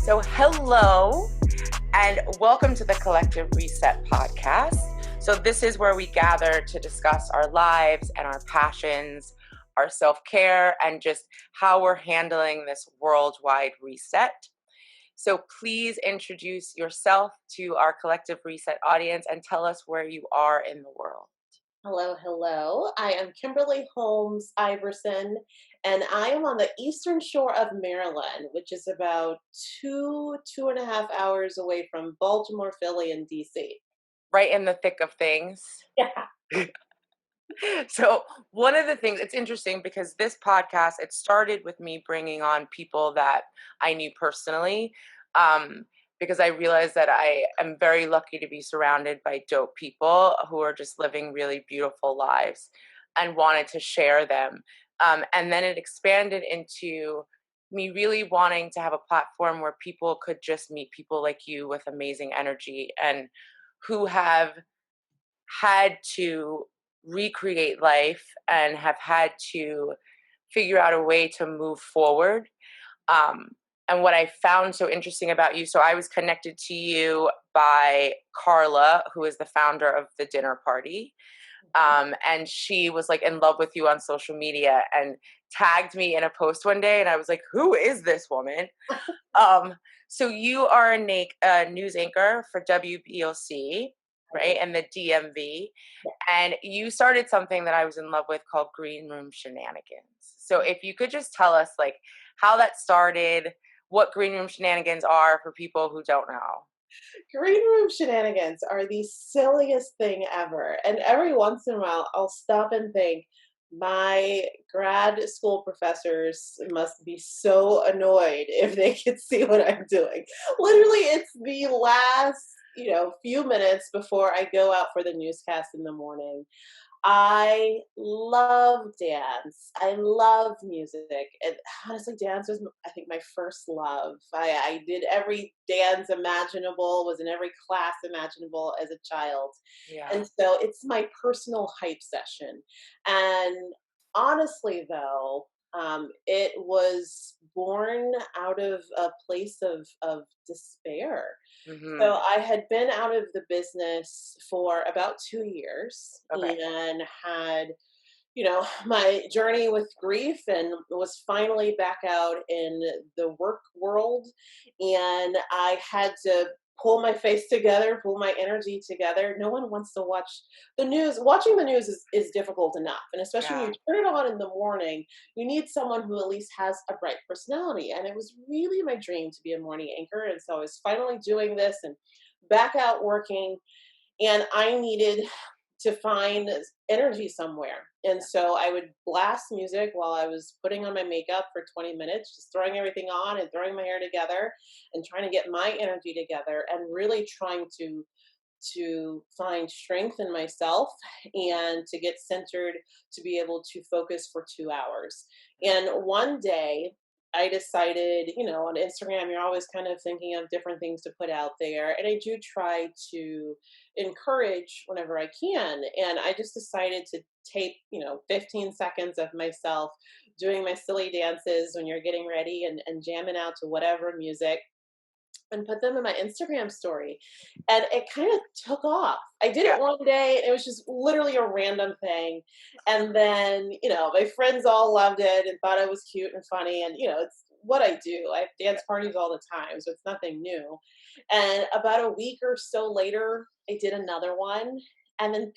So hello and welcome to the Collective Reset podcast. So this is where we gather to discuss our lives and our passions, our self-care, and just how we're handling this worldwide reset. So please introduce yourself to our Collective Reset audience and tell us where you are in the world. Hello. I am Kimberly Holmes-Iverson, and I am on the eastern shore of Maryland, which is about two and a half hours away from Baltimore, Philly, and DC. Right in the thick of things. Yeah. So one of the things, it's interesting because this podcast, it started with me bringing on people that I knew personally, because I realized that I am very lucky to be surrounded by dope people who are just living really beautiful lives and wanted to share them. And then it expanded into me really wanting to have a platform where people could just meet people like you with amazing energy and who have had to recreate life and have had to figure out a way to move forward. And what I found so interesting about you, so I was connected to you by Carla, who is the founder of the dinner party. And she was like in love with you on social media and tagged me in a post one day. And I was like, who is this woman? So you are a news anchor for WBOC, right? And the DMV. And you started something that I was in love with called Green Room Shenanigans. So if you could just tell us like how that started, what Green Room Shenanigans are for people who don't know. Green room shenanigans are the silliest thing ever. And every once in a while, I'll stop and think, my grad school professors must be so annoyed if they could see what I'm doing. Literally, it's the last, few minutes before I go out for the newscast in the morning. I love dance. I love music. And honestly, dance was, I think, my first love. I did every dance imaginable, was in every class imaginable as a child. Yeah. And so it's my personal hype session. And honestly, though, it was born out of a place of despair. Mm-hmm. So I had been out of the business for about 2 years Okay. and had, my journey with grief and was finally back out in the work world. And I had to pull my face together, pull my energy together. No one wants to watch the news. Watching the news is difficult enough. And especially when you turn it on in the morning, you need someone who at least has a bright personality. And it was really my dream to be a morning anchor. And so I was finally doing this and back out working. And I needed to find energy somewhere. And so I would blast music while I was putting on my makeup for 20 minutes, just throwing everything on and throwing my hair together and trying to get my energy together and really trying to find strength in myself and to get centered to be able to focus for 2 hours. And one day I decided, on Instagram, you're always kind of thinking of different things to put out there. And I do try to encourage whenever I can. And I just decided to tape, 15 seconds of myself doing my silly dances when you're getting ready and jamming out to whatever music and put them in my Instagram story. And it kind of took off. I did it one day. And it was just literally a random thing. And then, my friends all loved it and thought it was cute and funny. And, it's what I do. I have dance parties all the time. So it's nothing new. And about a week or so later, I did another one. And then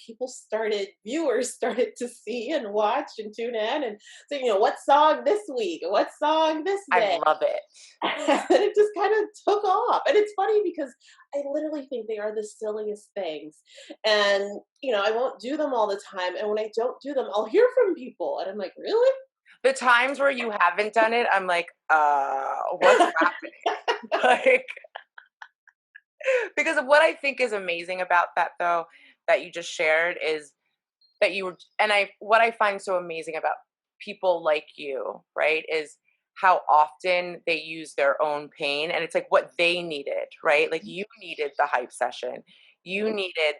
viewers started to see and watch and tune in and say, what song this week? What song this day? I love it. And it just kind of took off. And it's funny because I literally think they are the silliest things. And, I won't do them all the time. And when I don't do them, I'll hear from people. And I'm like, really? The times where you haven't done it, I'm like, what's happening? Like, because of what I think is amazing about that, though, that you just shared is that what I find so amazing about people like you, right, is how often they use their own pain and it's like what they needed, right? Like you needed the hype session. You needed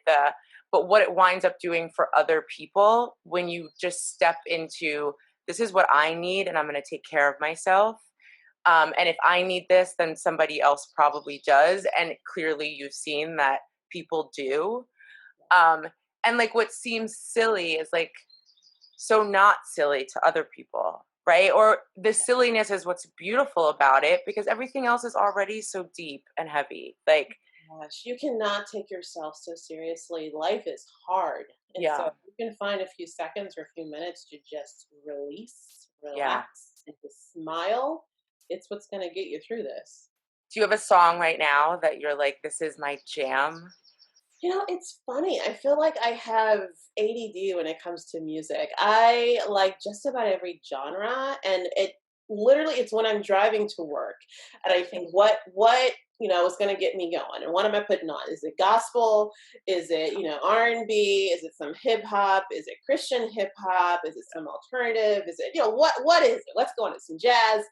but what it winds up doing for other people when you just step into, this is what I need and I'm going to take care of myself. And if I need this, then somebody else probably does. And clearly you've seen that people do. Um, and like what seems silly is like so not silly to other people, right? Or the silliness is what's beautiful about it because everything else is already so deep and heavy. Like, Gosh, you cannot take yourself so seriously. Life is hard. And so yeah, if you can find a few seconds or a few minutes to just release, yeah. relax, and to smile, it's what's going to get you through this. Do you have a song right now that you're like, this is my jam? It's funny. I feel like I have ADD when it comes to music. I like just about every genre, and it's when I'm driving to work and I think what is going to get me going, and what am I putting on? Is it gospel? Is it R&B? Is it some hip hop? Is it Christian hip hop? Is it some alternative? Is it what is it? Let's go on to some jazz,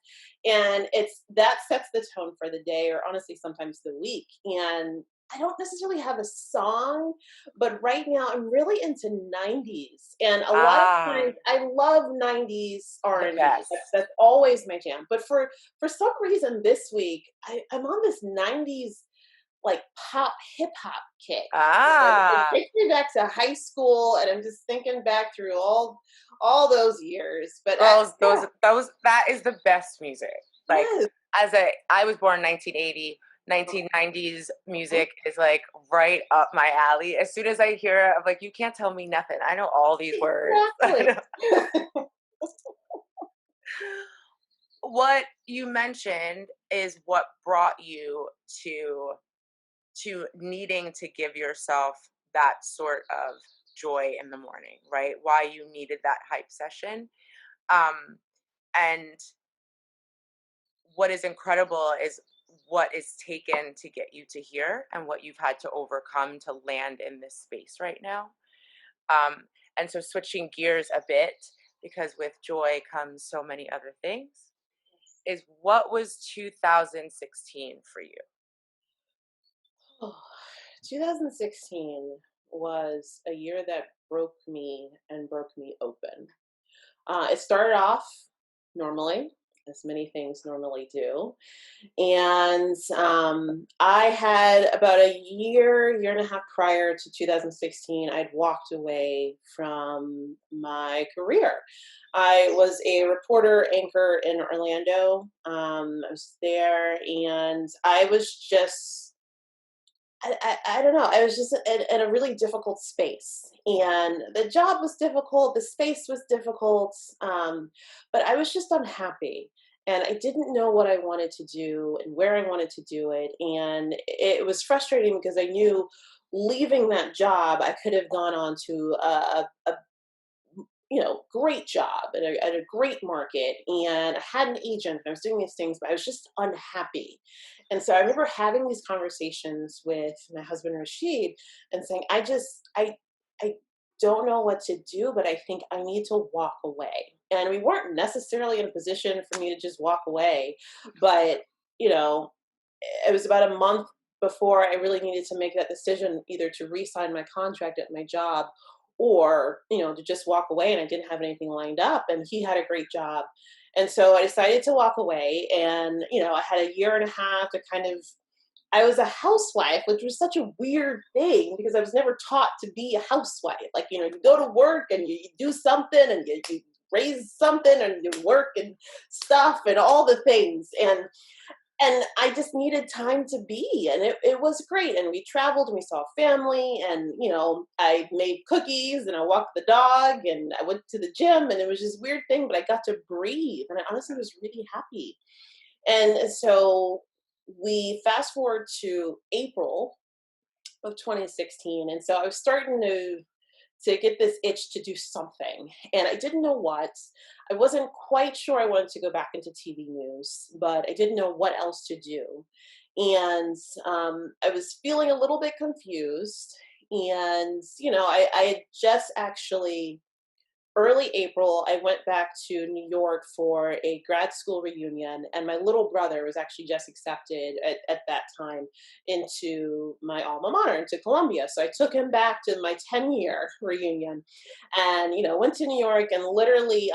and it's that sets the tone for the day, or honestly sometimes the week. And I don't necessarily have a song, but right now I'm really into 90s. And a lot of Ah, times I love 90s the R&B. best. That's always my jam. But for some reason this week, I'm on this 90s like pop hip hop kick. And it Ah, takes me back to high school, and I'm just thinking back through all those years. But girls, yeah, that is the best music. Like, yes. I was born in 1980. 1990s music is like right up my alley. As soon as I hear it, I'm like, you can't tell me nothing. I know all these words. Exactly. What you mentioned is what brought you to needing to give yourself that sort of joy in the morning, right? Why you needed that hype session. Um, and what is incredible is what is taken to get you to here and what you've had to overcome to land in this space right now. Um, and so switching gears a bit, because with joy comes so many other things, is what was 2016 for you? Oh, 2016 was a year that broke me and broke me open. It started off normally, as many things normally do. And I had about a year and a half prior to 2016, I'd walked away from my career. I was a reporter anchor in Orlando. I was there, and I was just I don't know. I was just in a really difficult space, and the job was difficult. The space was difficult, but I was just unhappy, and I didn't know what I wanted to do and where I wanted to do it, and it was frustrating because I knew leaving that job, I could have gone on to a great job at a great market, and I had an agent. And I was doing these things, but I was just unhappy. And so I remember having these conversations with my husband Rasheed and saying, I don't know what to do, but I think I need to walk away. And we weren't necessarily in a position for me to just walk away, but you know, it was about a month before I really needed to make that decision, either to re-sign my contract at my job or to just walk away. And I didn't have anything lined up, and he had a great job. And so I decided to walk away, and I had a year and a half to kind of, I was a housewife, which was such a weird thing because I was never taught to be a housewife. Like, you go to work and you do something, and you raise something, and you work and stuff and all the things. And I just needed time to be, and it was great. And we traveled and we saw family, and I made cookies and I walked the dog and I went to the gym, and it was this weird thing, but I got to breathe, and I honestly was really happy. And so we fast forward to April of 2016, and so I was starting to get this itch to do something. And I didn't know what. I wasn't quite sure I wanted to go back into TV news, but I didn't know what else to do. And I was feeling a little bit confused. And, I had just actually, early April, I went back to New York for a grad school reunion, and my little brother was actually just accepted at that time into my alma mater, into Columbia. So I took him back to my 10-year reunion, and went to New York, and literally.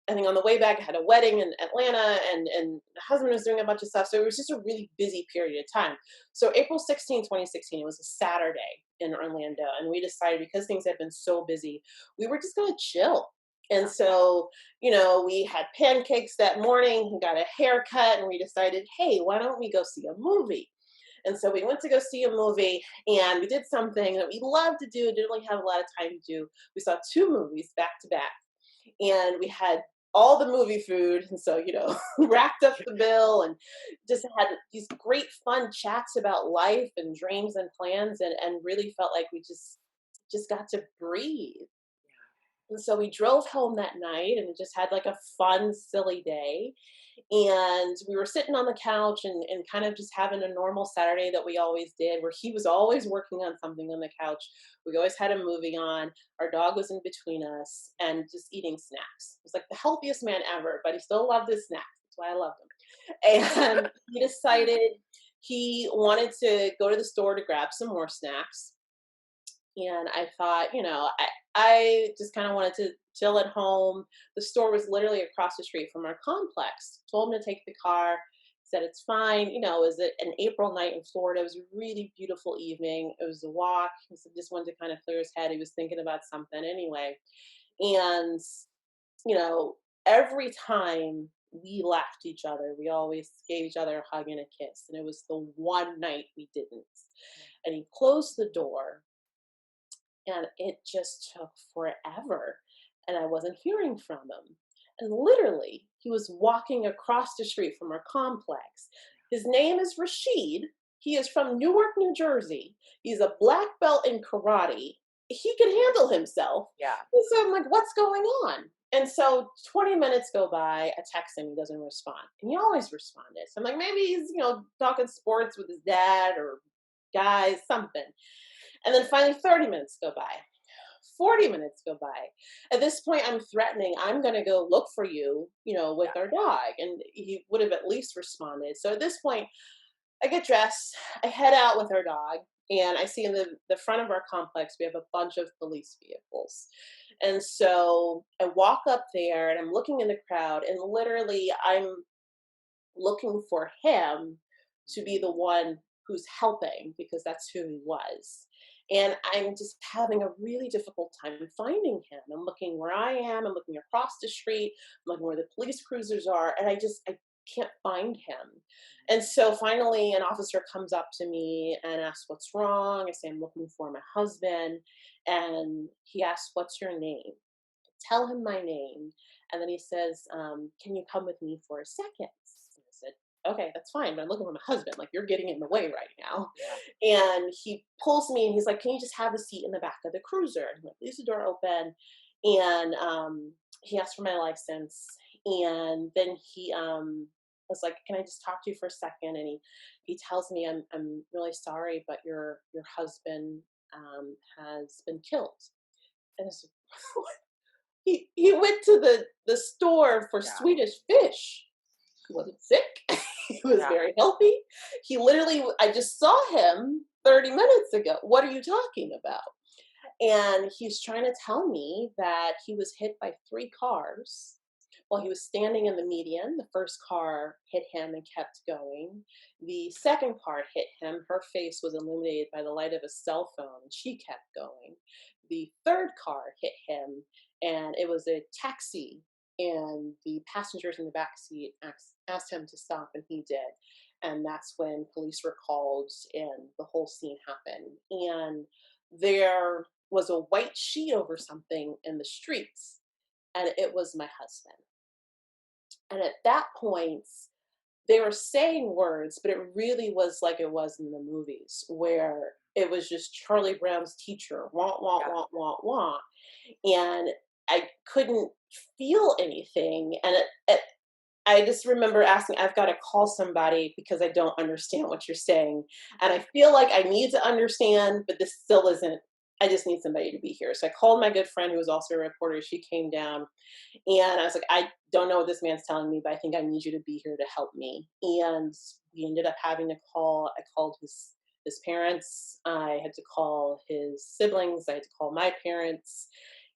I think on the way back, I had a wedding in Atlanta, and the husband was doing a bunch of stuff. So it was just a really busy period of time. So April 16, 2016, it was a Saturday in Orlando. And we decided, because things had been so busy, we were just going to chill. And so, we had pancakes that morning, he got a haircut, and we decided, hey, why don't we go see a movie? And so we went to go see a movie, and we did something that we loved to do, didn't really have a lot of time to do. We saw two movies back to back, and we had all the movie food, and so racked up the bill, and just had these great fun chats about life and dreams and plans, and really felt like we just got to breathe. And so we drove home that night and just had like a fun, silly day. And we were sitting on the couch, and kind of just having a normal Saturday that we always did, where he was always working on something on the couch. We always had a movie on. Our dog was in between us, and just eating snacks. He was like the healthiest man ever, but he still loved his snacks. That's why I loved him. And he decided he wanted to go to the store to grab some more snacks. And I thought, I just kind of wanted to chill at home. The store was literally across the street from our complex. Told him to take the car. Said it's fine. It was an April night in Florida. It was a really beautiful evening. It was a walk. He just wanted to kind of clear his head. He was thinking about something anyway. And, you know, every time we laughed at each other, we always gave each other a hug and a kiss. And it was the one night we didn't. And he closed the door, and it just took forever. And I wasn't hearing from him. And literally, he was walking across the street from our complex. His name is Rasheed. He is from Newark, New Jersey. He's a black belt in karate. He can handle himself. Yeah. And so I'm like, what's going on? And so 20 minutes go by, I text him, he doesn't respond. And he always responded. So I'm like, maybe he's, talking sports with his dad or guys, something. And then finally 30 minutes go by. 40 minutes go by. At this point, I'm threatening, I'm going to go look for you, with our dog. And he would have at least responded. So at this point, I get dressed, I head out with our dog, and I see in the front of our complex, we have a bunch of police vehicles. And so I walk up there, and I'm looking in the crowd, and literally I'm looking for him to be the one who's helping, because that's who he was. And I'm just having a really difficult time finding him. I'm looking where I am, I'm looking across the street, I'm looking where the police cruisers are, and I can't find him. And so finally an officer comes up to me and asks what's wrong. I say, I'm looking for my husband. And he asks, what's your name? I tell him my name. And then he says, can you come with me for a second? And I said, okay, that's fine, but I'm looking for my husband. Like, you're getting in the way right now. Yeah. And he pulls me and he's like, can you just have a seat in the back of the cruiser? And like, leaves the door open. And he asked for my license. And then he was like, can I just talk to you for a second? And he tells me, I'm really sorry, but your husband has been killed. And I said, he went to the store for Swedish fish. He wasn't sick. He was very healthy. He literally, I just saw him 30 minutes ago. What are you talking about? And he's trying to tell me that he was hit by 3 cars while he was standing in the median. The first car hit him and kept going. The second car hit him. Her face was illuminated by the light of a cell phone, and she kept going. The third car hit him, and it was a taxi, and the passengers in the back seat asked him to stop, and he did. And that's when police were called, and the whole scene happened. And there was a white sheet over something in the streets, and it was my husband. And at that point, they were saying words, but it really was like it was in the movies, where it was just Charlie Brown's teacher, wah, wah, wah, wah, wah. And I couldn't feel anything. And I just remember asking, I've got to call somebody because I don't understand what you're saying. And I feel like I need to understand, but this still isn't. I just need somebody to be here. So I called my good friend who was also a reporter. She came down, and I was like, I don't know what this man's telling me, but I think I need you to be here to help me. And we ended up having to call. I called his parents. I had to call his siblings. I had to call my parents.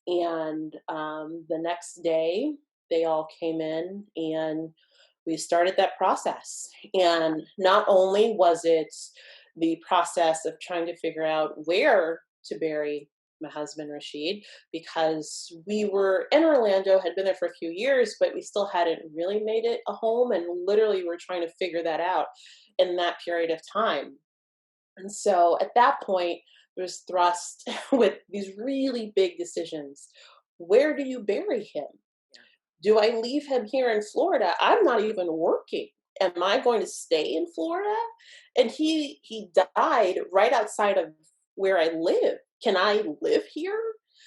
And the next day, they all came in and we started that process. And not only was it the process of trying to figure out where to bury my husband Rasheed, because we were in Orlando, had been there for a few years, but we still hadn't really made it a home, and literally we're trying to figure that out in that period of time. And so at that point, there was thrust with these really big decisions. Where do you bury him? Do I leave him here in Florida? I'm not even working. Am I going to stay in Florida? And he died right outside of where I live. Can I live here?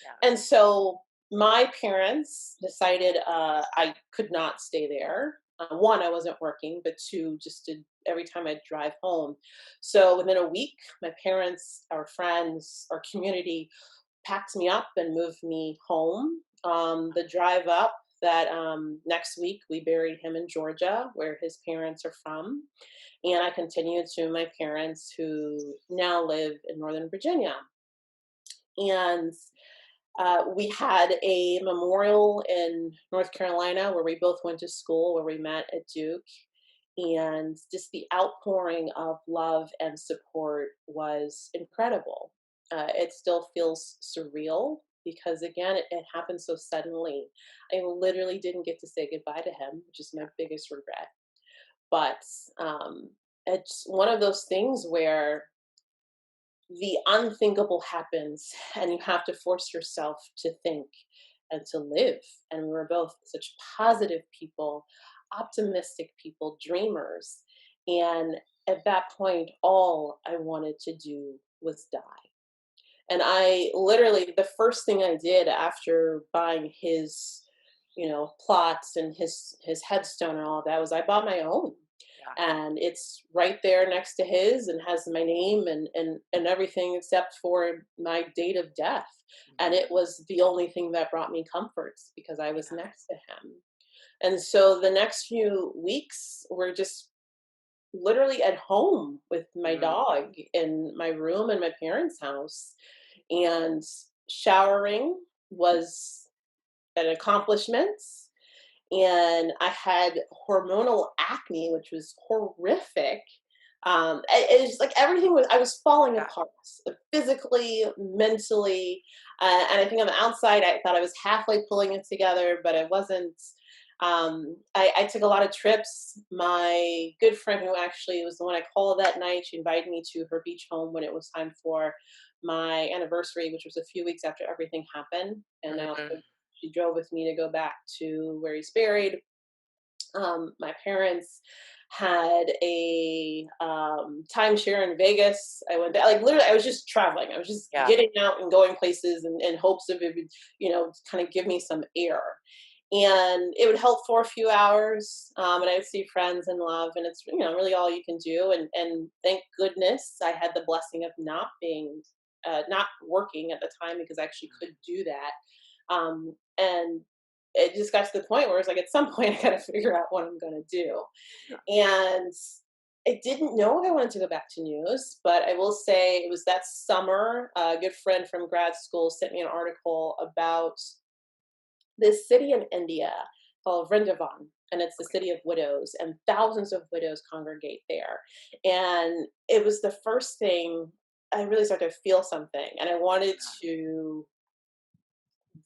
Yeah. And so my parents decided I could not stay there. One, I wasn't working, but two, just did every time I'd drive home. So within a week, my parents, our friends, our community packed me up and moved me home. The drive up that next week we buried him in Georgia, where his parents are from. And I continued to my parents who now live in Northern Virginia. And we had a memorial in North Carolina where we both went to school, where we met at Duke. And just the outpouring of love and support was incredible. It still feels surreal because, again, it happened so suddenly. I literally didn't get to say goodbye to him, which is my biggest regret. But it's one of those things where the unthinkable happens and you have to force yourself to think and to live. And we were both such positive people, optimistic people, dreamers. And at that point, all I wanted to do was die. And I literally, the first thing I did after buying his, plots and his headstone and all that was I bought my own. Yeah. And it's right there next to his and has my name and everything except for my date of death. And it was the only thing that brought me comforts because I was next to him. And so the next few weeks were just literally at home with my dog in my room in my parents' house. And showering was an accomplishment. And I had hormonal acne, which was horrific. It was like everything was, I was falling Yeah. apart physically, mentally. And I think on the outside, I thought I was halfway pulling it together, but I wasn't. I took a lot of trips. My good friend, who actually was the one I called that night, she invited me to her beach home when it was time for my anniversary, which was a few weeks after everything happened. And I also, Mhm. she drove with me to go back to where he's buried. My parents had a timeshare in Vegas. I went there, like literally, I was just traveling. I was just Yeah. getting out and going places in hopes of it would, kind of give me some air. And it would help for a few hours, and I would see friends and love, and it's really all you can do. And thank goodness I had the blessing of not working at the time because I actually could do that. And it just got to the point where it's like at some point I got to figure out what I'm going to do. Yeah. And I didn't know I wanted to go back to news, but I will say it was that summer. A good friend from grad school sent me an article about this city in India called Vrindavan, and it's the city of widows, and thousands of widows congregate there. And it was the first thing I really started to feel something, and I wanted to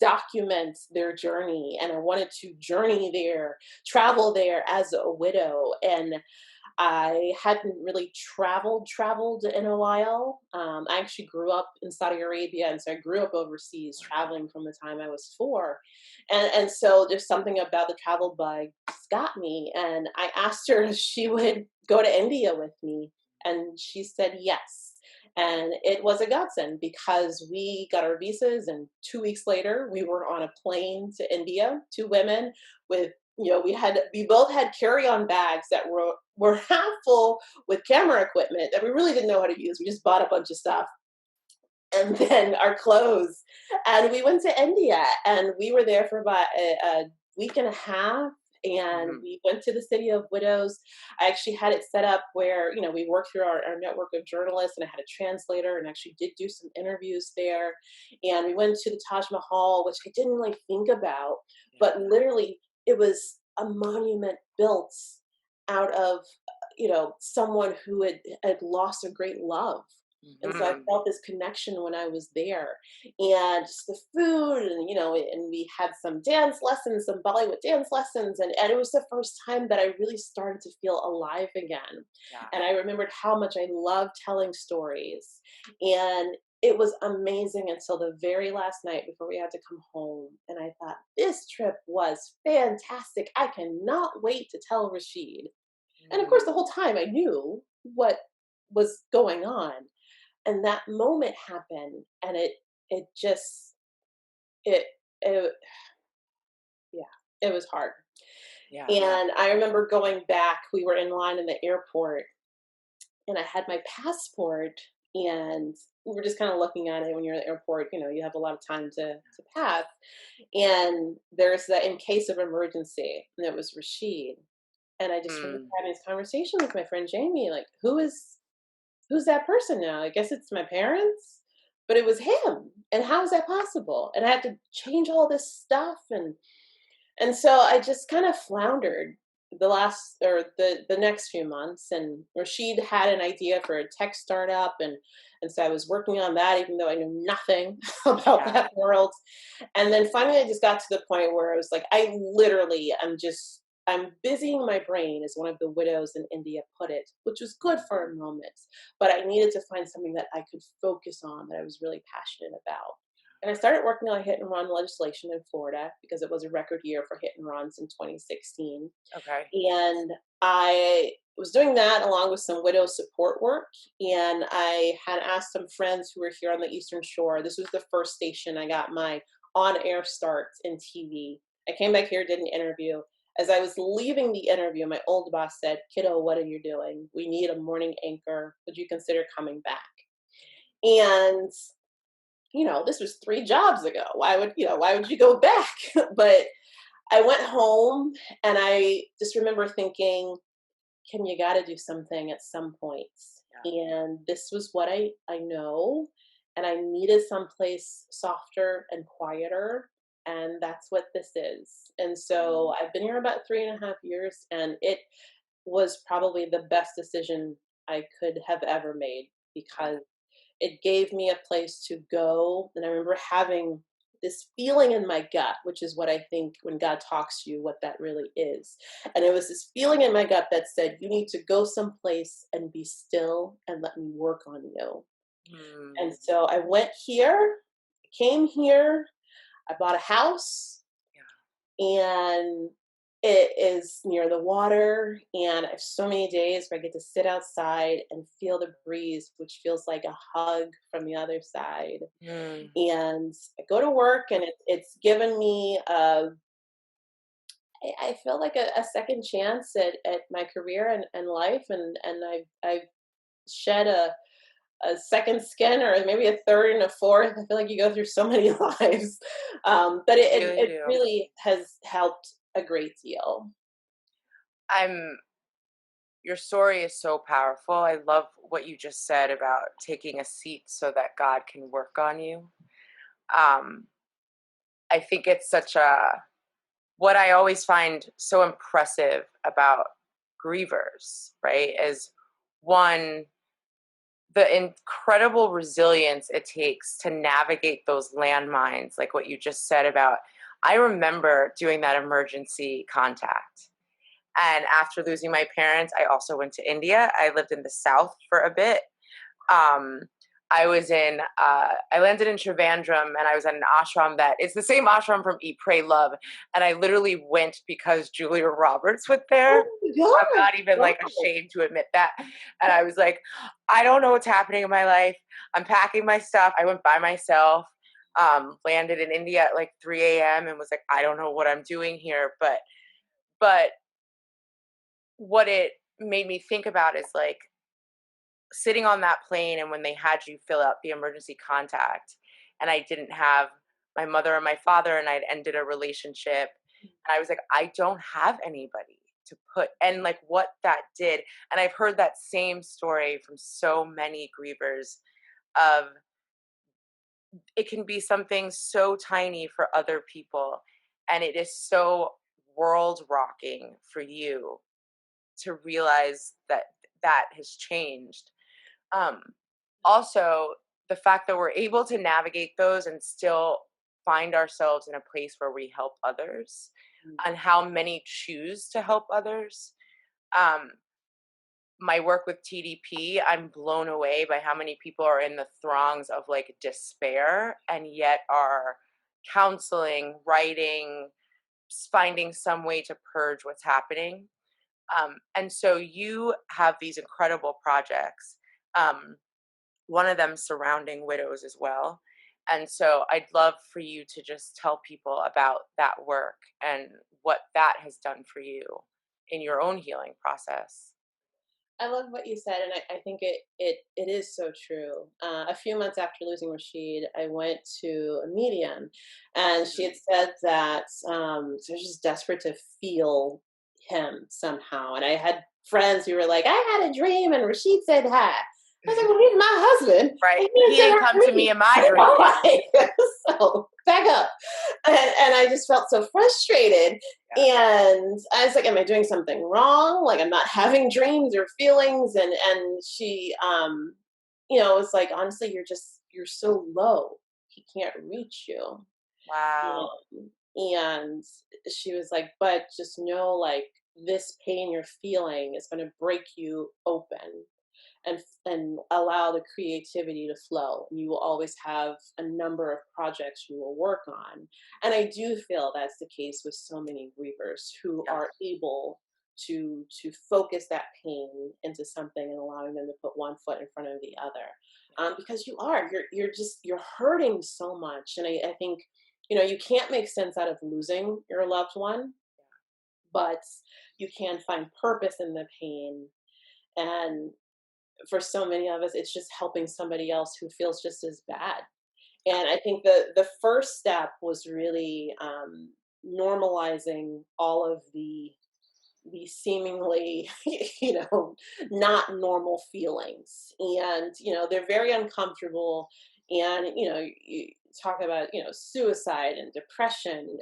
document their journey, and I wanted to journey there, travel there as a widow. And I hadn't really traveled in a while. I actually grew up in Saudi Arabia, and so I grew up overseas, traveling from the time I was 4. And so there's something about the travel bug just got me. And I asked her if she would go to India with me, and she said yes. And it was a godsend because we got our visas, and 2 weeks later, we were on a plane to India. 2 women with we both had carry-on bags that were half full with camera equipment that we really didn't know how to use. We just bought a bunch of stuff and then our clothes. And we went to India, and we were there for about a week and a half. And Mhm. we went to the city of widows. I actually had it set up where, we worked through our network of journalists, and I had a translator and actually did do some interviews there. And we went to the Taj Mahal, which I didn't really think about, but literally it was a monument built out of, someone who had lost a great love. And so I Mhm. felt this connection when I was there, and just the food, and and we had some dance lessons, some Bollywood dance lessons, and it was the first time that I really started to feel alive again. Yeah. And I remembered how much I loved telling stories, and it was amazing until the very last night before we had to come home. And I thought, this trip was fantastic. I cannot wait to tell Rasheed. And of Mm. course, the whole time I knew what was going on. And that moment happened, and it just, it, it, yeah, it was hard. Yeah. And I remember going back, we were in line in the airport, and I had my passport, and we were just kind of looking at it. When you're at the airport, you have a lot of time to pass. And there's the in case of emergency, and it was Rashid. And I just remember Mm. having this conversation with my friend Jamie, like, who's that person now? I guess it's my parents, but it was him. And how is that possible? And I had to change all this stuff, and so I just kind of floundered the next few months. And Rashid had an idea for a tech startup, and so I was working on that, even though I knew nothing about Yeah. that world. And then finally I just got to the point where I was like, I'm busying my brain, as one of the widows in India put it, which was good for a moment. But I needed to find something that I could focus on, that I was really passionate about. And I started working on hit and run legislation in Florida, because it was a record year for hit and runs in 2016. Okay. And I was doing that along with some widow support work. And I had asked some friends who were here on the Eastern Shore. This was the first station I got my on air start in TV. I came back here, did an interview. As I was leaving the interview, my old boss said, "Kiddo, what are you doing? We need a morning anchor. Would you consider coming back?" And this was 3 jobs ago. Why would you go back? But I went home, and I just remember thinking, Kim, you got to do something at some point. Yeah. And this was what I know. And I needed someplace softer and quieter. And that's what this is. And so Mm. I've been here about 3.5 years, and it was probably the best decision I could have ever made, Yeah. because it gave me a place to go. And I remember having this feeling in my gut, which is what I think when God talks to you, what that really is. And it was this feeling in my gut that said, you need to go someplace and be still and let me work on you. And Mm. so I went here, came here, I bought a house, Yeah. and it is near the water, and I have so many days where I get to sit outside and feel the breeze, which feels like a hug from the other side. Mm. And I go to work, and it's given me I feel like a second chance at my career and life, and I've shed a second skin, or maybe a third and a fourth. I feel like you go through so many lives, but You really it do. really has helped a great deal. I'm Your story is so powerful. I love what you just said about taking a seat so that God can work on you. Um, I think it's such a what I always find so impressive about grievers, right, is one, the incredible resilience it takes to navigate those landmines, like what you just said about. I remember doing that emergency contact. And after losing my parents, I also went to India. I lived in the South for a bit. Um, I landed in Trivandrum, and I was at an ashram that it's the same ashram from Eat, Pray, Love. And I literally went because Julia Roberts went there. Oh my I'm God! not even like Wow. ashamed to admit that. And I was like, I don't know what's happening in my life. I'm packing my stuff. I went by myself, landed in India at like 3 a.m. and was like, I don't know what I'm doing here. But what it made me think about is like sitting on that plane, and when they had you fill out the emergency contact, and I didn't have my mother and my father, and I'd ended a relationship, and I was like, I don't have anybody to put, and like what that did. And I've heard that same story from so many grievers of it can be something so tiny for other people, and it is so world rocking for you to realize that that has changed. Um, Also, the fact that we're able to navigate those and still find ourselves in a place where we help others, and how many choose to help others. Um, my work with TDP, I'm blown away by how many people are in the throngs of like despair and yet are counseling, writing, finding some way to purge what's happening. And so you have these incredible projects. Um, One of them surrounding widows as well. And so I'd love for you to just tell people about that work and what that has done for you in your own healing process. I love what you said, and I think it is so true. A few months after losing Rasheed, I went to a medium, and she had Mhm. said that she was just desperate to feel him somehow. And I had friends who were like, "I had a dream, and Rasheed said hi." I was like, "Well, he's my husband, Right. and he He didn't didn't our come to me dream." in my I dream. know, right? So back up, and I just felt so frustrated, Yeah. and I was like, "Am I doing something wrong? Like, I'm not having dreams or feelings." And she, was like, "Honestly, you're so low. He can't reach you." Wow. And she was like, "But just know, like, this pain you're feeling is going to break you open and allow the creativity to flow. You will always have a number of projects you will work on." And I do feel that's the case with so many grievers who Yes. are able to focus that pain into something and allowing them to put one foot in front of the other. Because you're hurting so much. And I think, you can't make sense out of losing your loved one, but you can find purpose in the pain. And for so many of us, it's just helping somebody else who feels just as bad. And I think the first step was really normalizing all of the seemingly, not normal feelings. And they're very uncomfortable. And you talk about suicide and depression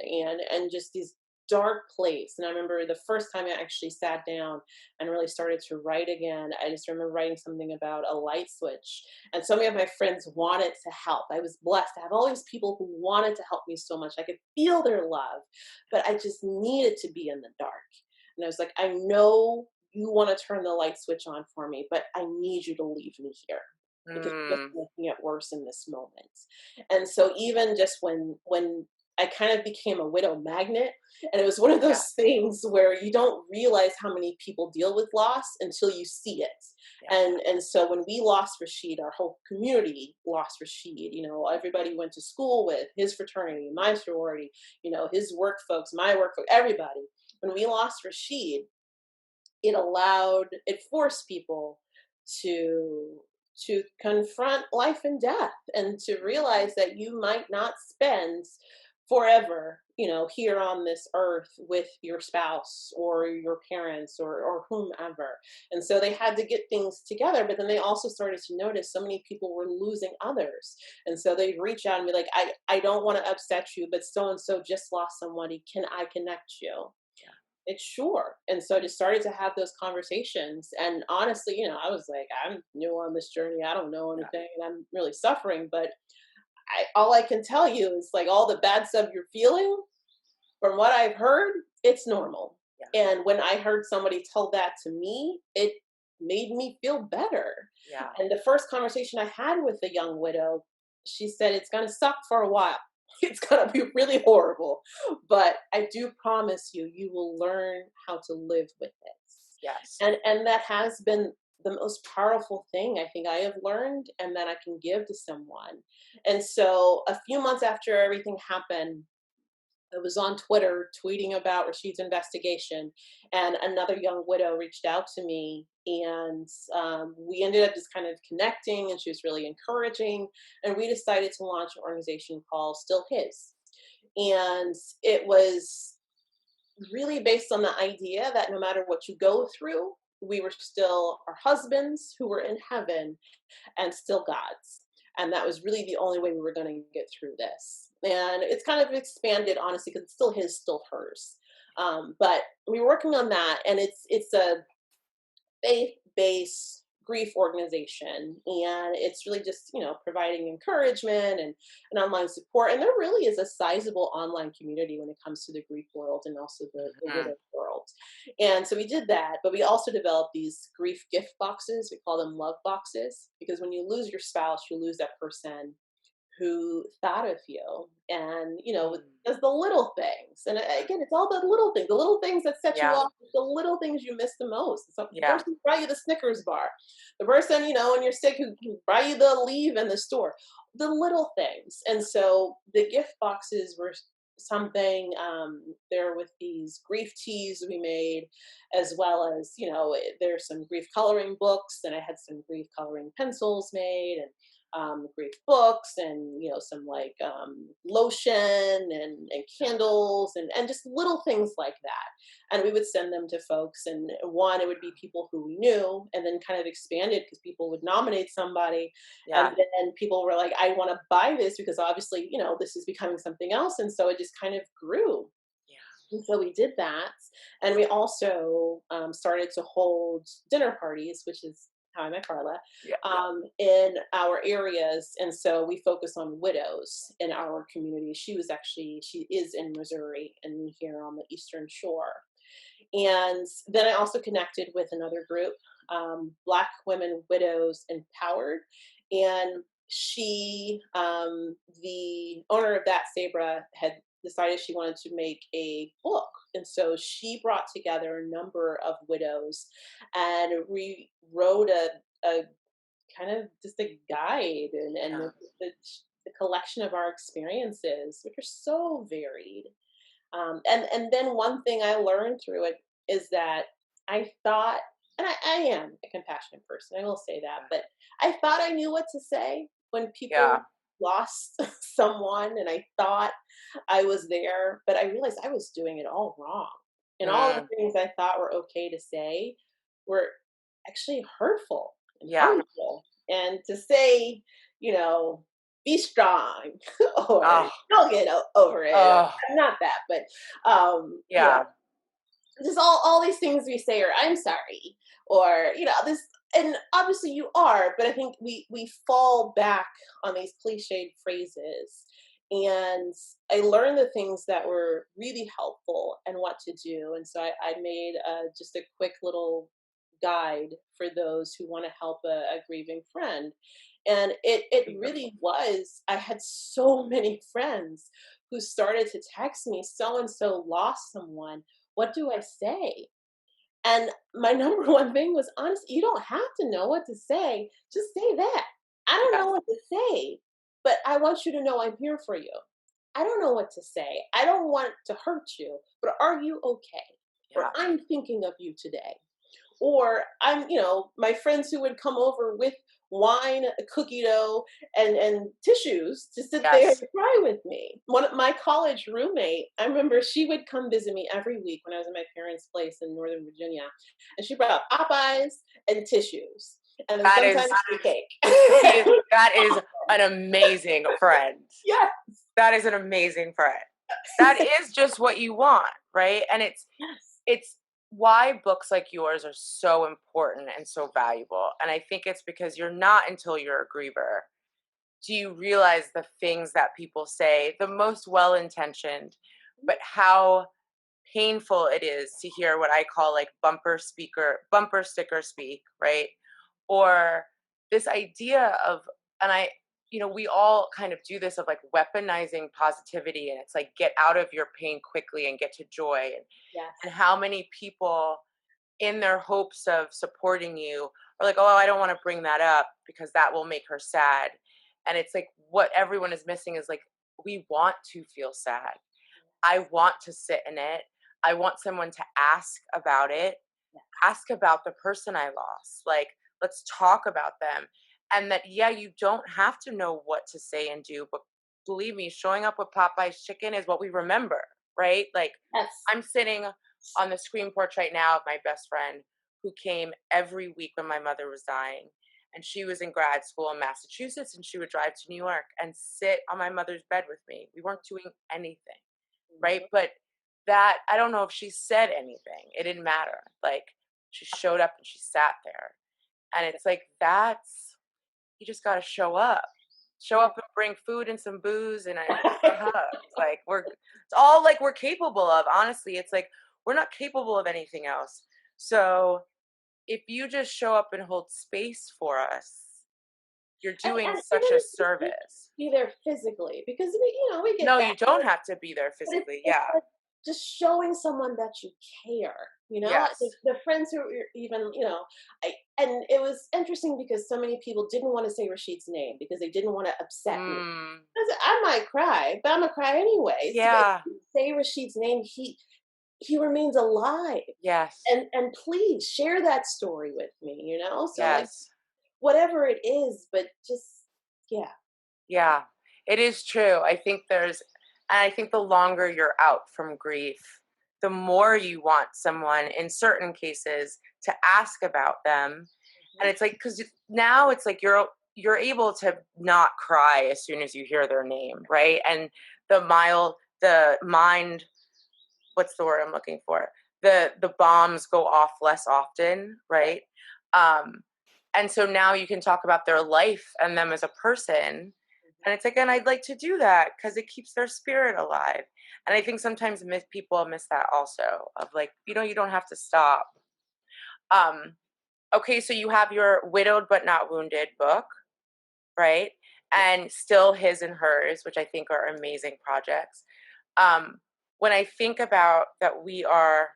and just these dark place. And I remember the first time I actually sat down and really started to write again, I just remember writing something about a light switch. And so many of my friends wanted to help. I was blessed to have all these people who wanted to help me so much. I could feel their love, but I just needed to be in the dark. And I was like, "I know you want to turn the light switch on for me, but I need you to leave me here because you're just Mm, making it worse in this moment." And so even just when I kind of became a widow magnet, and it was one of yeah. those things where you don't realize how many people deal with loss until you see it. Yeah. And so when we lost Rasheed, our whole community lost Rasheed. Everybody went to school with his fraternity, my sorority, his work folks, my work folks, everybody. When we lost Rasheed, it forced people to confront life and death and to realize that you might not spend forever, here on this earth with your spouse or your parents or whomever. And so they had to get things together, but then they also started to notice so many people were losing others. And so they'd reach out and be like, I don't want to upset you, but so and so just lost somebody. Can I connect you? It's sure. And so I just started to have those conversations. And honestly, I was like, I'm new on this journey. I don't know Yeah. anything and I'm really suffering. But all I can tell you is like all the bad stuff you're feeling, from what I've heard, it's normal. Yeah. And when I heard somebody tell that to me, it made me feel better. Yeah. And the first conversation I had with the young widow, she said, "It's going to suck for a while. It's going to be really horrible. But I do promise you, you will learn how to live with it." Yes. And that has been the most powerful thing I think I have learned and that I can give to someone. And so a few months after everything happened, I was on Twitter tweeting about Rasheed's investigation, and another young widow reached out to me, and we ended up just kind of connecting, and she was really encouraging, and we decided to launch an organization called Still His. And it was really based on the idea that no matter what you go through, we were still our husbands who were in heaven and still God's. And that was really the only way we were going to get through this. And it's kind of expanded, honestly, because it's still his, still hers. But we're working on that, and it's a faith-based grief organization, and it's really just providing encouragement and online support. And there really is a sizable online community when it comes to the grief world and also the Mhm. widow world. And so we did that, but we also developed these grief gift boxes. We call them love boxes, because when you lose your spouse, you lose that person who thought of you and Mm. does the little things. And again, it's all the little things that set you Yeah. off, the little things you miss the most. So the Yeah. person who brought you the Snickers bar, the person when you're sick who brought you the leave in the store, the little things. And so the gift boxes were something, there with these grief teas we made, as well as there's some grief coloring books, and I had some grief coloring pencils made, and grief books, and some like lotion and candles, and just little things like that. And we would send them to folks, and one, it would be people who we knew, and then kind of expanded because people would nominate somebody, and Yeah. then people were like, I want to buy this because obviously this is becoming something else. And so it just kind of grew. Yeah. And so we did that. And we also started to hold dinner parties, which is how I met Carla, Yeah. in our areas. And so we focus on widows in our community. She is in Missouri and here on the Eastern Shore. And then I also connected with another group, Black Women Widows Empowered. And the owner of that, Sabra, had decided she wanted to make a book. And so she brought together a number of widows, and we wrote a kind of just a guide, and Yeah. the collection of our experiences, which are so varied. And then one thing I learned through it is that I thought, and I am a compassionate person, I will say that, but I thought I knew what to say when Yeah. people lost someone, and I thought I was there, but I realized I was doing it all wrong. And all the Mm. things I thought were okay to say were actually hurtful and Yeah. harmful. And to say, you know, be strong or Oh. don't get over it, or Oh. I'm not that, but Yeah. just all these things we say, or I'm sorry, or this. And obviously you are, but I think we fall back on these cliched phrases. And I learned the things that were really helpful and what to do. And so I made just a quick little guide for those who want to help a grieving friend. And it really was, I had so many friends who started to text me, so and so lost someone, what do I say? And my number one thing was, honestly, you don't have to know what to say. Just say that. I don't Yes. know what to say, but I want you to know I'm here for you. I don't know what to say. I don't want to hurt you, but are you okay? Or Yeah. I'm thinking of you today. Or my friends who would come over with wine, a cookie dough, and tissues to sit there and Yes. cry with me. One of my college roommate, I remember she would come visit me every week when I was in my parents' place in Northern Virginia, and she brought Popeyes and tissues, and then That sometimes is free cake. that is an amazing friend. Yeah. That is an amazing friend. That is just what you want, right? And Yes. it's why books like yours are so important and so valuable. And I think it's because you're not, until you're a griever, do you realize the things that people say, the most well-intentioned, but how painful it is to hear what I call like bumper sticker speak, right? Or this idea of, and we all kind of do this of like weaponizing positivity, and it's like get out of your pain quickly and get to joy. And Yes. how many people, in their hopes of supporting you, are like, oh, I don't want to bring that up because that will make her sad. And it's like what everyone is missing is like, we want to feel sad. I want to sit in it. I want someone to ask about it, ask about the person I lost. Like, let's talk about them. And that, yeah, you don't have to know what to say and do, but believe me, showing up with Popeye's chicken is what we remember, right? Like, Yes. I'm sitting on the screen porch right now of my best friend who came every week when my mother was dying. And she was in grad school in Massachusetts, and she would drive to New York and sit on my mother's bed with me. We weren't doing anything, right? Mhm. But that, I don't know if she said anything. It didn't matter. Like, she showed up and she sat there. And it's like, that's, you just got to show up. Show Yeah. up and bring food and some booze and a hug. Like, it's all like we're capable of. Honestly, it's like we're not capable of anything else. So if you just show up and hold space for us, you're doing And such even a if you can't service. be there physically, because we get No, that. you don't have to be there But physically. it's Yeah. like just showing someone that you care, Yes. the friends who are even, and it was interesting because so many people didn't want to say Rasheed's name because they didn't want to upset me. Mm, 'Cause I might cry, but I'm gonna cry anyways. But if yeah. you say Rasheed's name, he remains alive. Yes. And please share that story with me, So like Yes. whatever it is, but just yeah. Yeah. It is true. And I think the longer you're out from grief, the more you want someone in certain cases to ask about them. And it's like, because now it's like you're able to not cry as soon as you hear their name, right? And the mind, what's the word I'm looking for? The bombs go off less often, right? Um, and so now you can talk about their life and them as a person. And it's like, and I'd like to do that because it keeps their spirit alive. And I think sometimes people miss that also of like, you don't have to stop. Um, okay, so you have your Widowed But Not Wounded book, right? Yeah. And Still His and Hers, which I think are amazing projects. Um, when I think about that, we are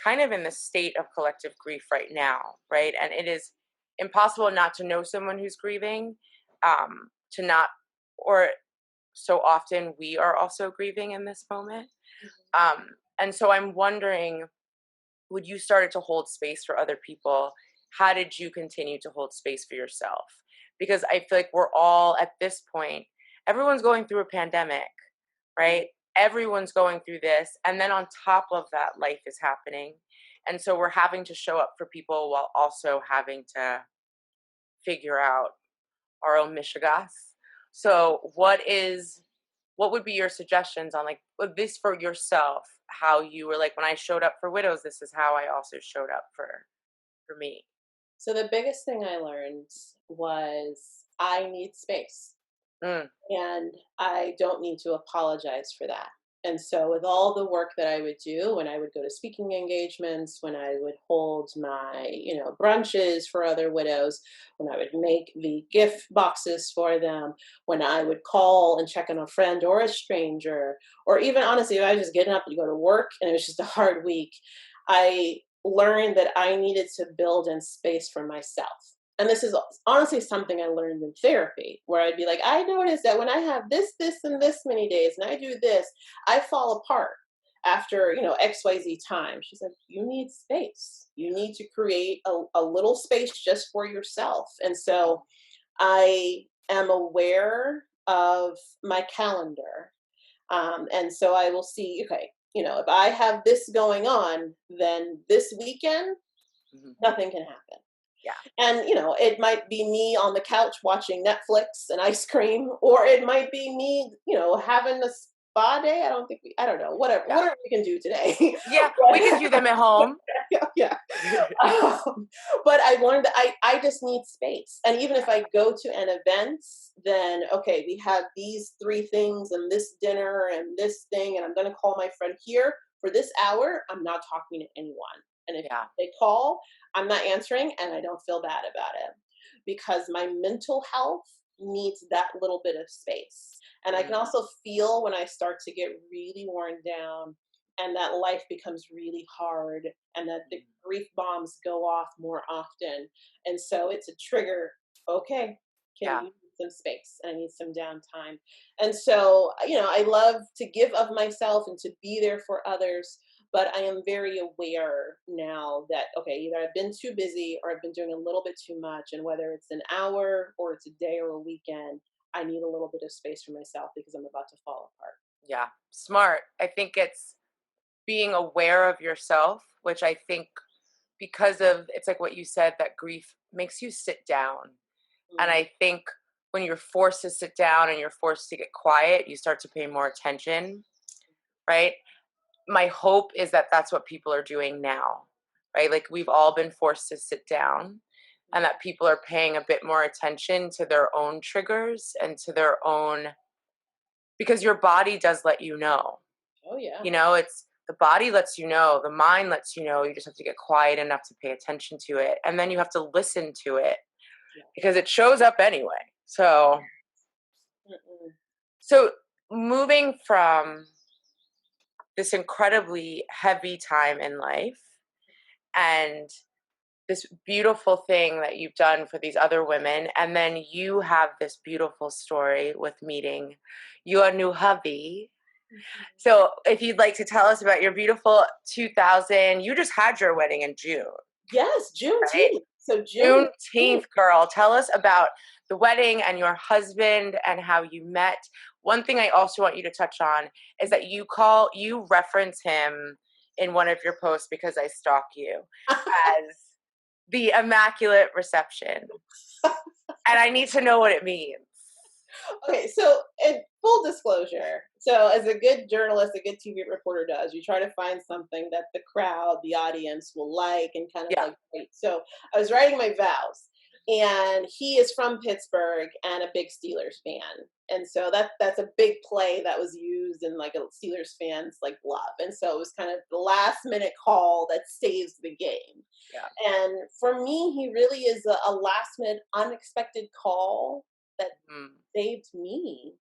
kind of in the state of collective grief right now, right? And it is impossible not to know someone who's grieving, to not, or so often we are also grieving in this moment. Mhm. Um, and so I'm wondering, when you started to hold space for other people, how did you continue to hold space for yourself? Because I feel like we're all at this point, everyone's going through a pandemic, right? Everyone's going through this. And then on top of that, life is happening. And so we're having to show up for people while also having to figure out our own mishigas. So what would be your suggestions on like this for yourself? How you were like, when I showed up for widows, this is how I also showed up for me. So the biggest thing I learned was I need space Mm, and I don't need to apologize for that. And so with all the work that I would do when I would go to speaking engagements, when I would hold my, brunches for other widows, when I would make the gift boxes for them, when I would call and check on a friend or a stranger, or even honestly, if I was just getting up to go to work and it was just a hard week, I learned that I needed to build in space for myself. And this is honestly something I learned in therapy, where I'd be like, I noticed that when I have this, and this many days, and I do this, I fall apart after, XYZ time. She's like, you need space. You need to create a little space just for yourself. And so I am aware of my calendar. And so I will see, okay, if I have this going on, then this weekend, mhm. nothing can happen. Yeah. And, it might be me on the couch watching Netflix and ice cream, or it might be me, having a spa day. I don't know, Yeah. whatever we can do today. Yeah. We can do them at home. Yeah, yeah. But I learned that I just need space. And even if I go to an event, then okay, we have these three things and this dinner and this thing, and I'm going to call my friend here for this hour. I'm not talking to anyone. And if Yeah. they call, I'm not answering, and I don't feel bad about it because my mental health needs that little bit of space. And I can Mm, also feel when I start to get really worn down and that life becomes really hard and that the mm. grief bombs go off more often. And so it's a trigger. Okay, Kim, Yeah. you need some space and I need some downtime. And so, I love to give of myself and to be there for others. But I am very aware now that, okay, either I've been too busy or I've been doing a little bit too much. And whether it's an hour or it's a day or a weekend, I need a little bit of space for myself because I'm about to fall apart. Yeah. Smart. I think it's being aware of yourself, which I think, because of it's like what you said, that grief makes you sit down. And Mm. I think when you're forced to sit down and you're forced to get quiet, you start to pay more attention, right? my hope is that that's what people are doing now, right? Like we've all been forced to sit down, and that people are paying a bit more attention to their own triggers and to their own, because your body does let you know. Oh yeah. You know, it's the body lets you know, the mind lets you know. You just have to get quiet enough to pay attention to it, and then you have to listen to it Yeah. because it shows up anyway. So, Mm-mm. so moving from this incredibly heavy time in life and this beautiful thing that you've done for these other women, and then you have this beautiful story with meeting your new hubby. So if you'd like to tell us about your beautiful 2000, you just had your wedding in June, Yes, right? Juneteenth. So June 18th. Juneteenth, girl. Tell us about the wedding and your husband and how you met. One thing I also want you to touch on is that you reference him in one of your posts, because I stalk you, as the Immaculate Reception. And I need to know what it means. Okay, so in full disclosure, so as a good journalist, a good TV reporter does, you try to find something that the crowd, the audience will like and kind of Yeah. like wait. So I was writing my vows, and he is from Pittsburgh and a big Steelers fan. And so that's a big play that was used in like a Steelers fans like love. And so it was kind of the last minute call that saves the game. Yeah. And for me, he really is a last minute unexpected call that Mm. saved me.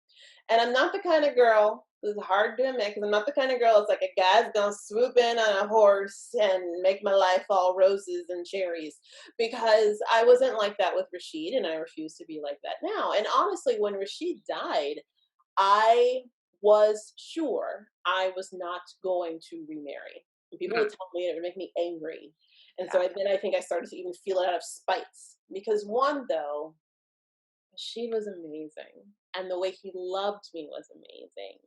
And I'm not the kind of girl, this is hard to admit, because I'm not the kind of girl that's like a guy's gonna swoop in on a horse and make my life all roses and cherries. Because I wasn't like that with Rasheed, and I refuse to be like that now. And honestly, when Rasheed died, I was sure I was not going to remarry. And people Mhm. would tell me, and it would make me angry. And so Yeah. then I think I started to even feel it out of spite. Because one, though, she was amazing. And the way he loved me was amazing.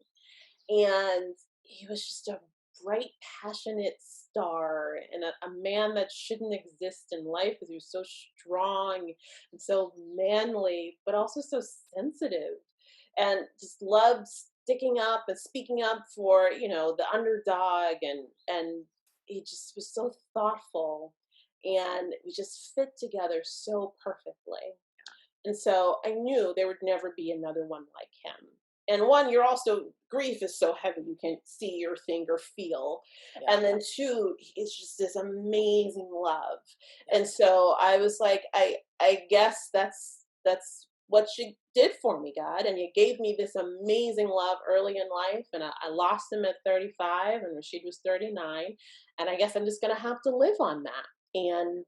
And he was just a bright, passionate star and a man that shouldn't exist in life because he was so strong and so manly, but also so sensitive and just loved sticking up and speaking up for, the underdog and he just was so thoughtful and we just fit together so perfectly. And so I knew there would never be another one like him. And one, you're also, grief is so heavy you can't see or think or feel. Yeah. And then two, it's just this amazing love. Yeah. And so I was like, I guess that's what you did for me, God. And you gave me this amazing love early in life. And I lost him at 35 and Rasheed was 39. And I guess I'm just gonna have to live on that. And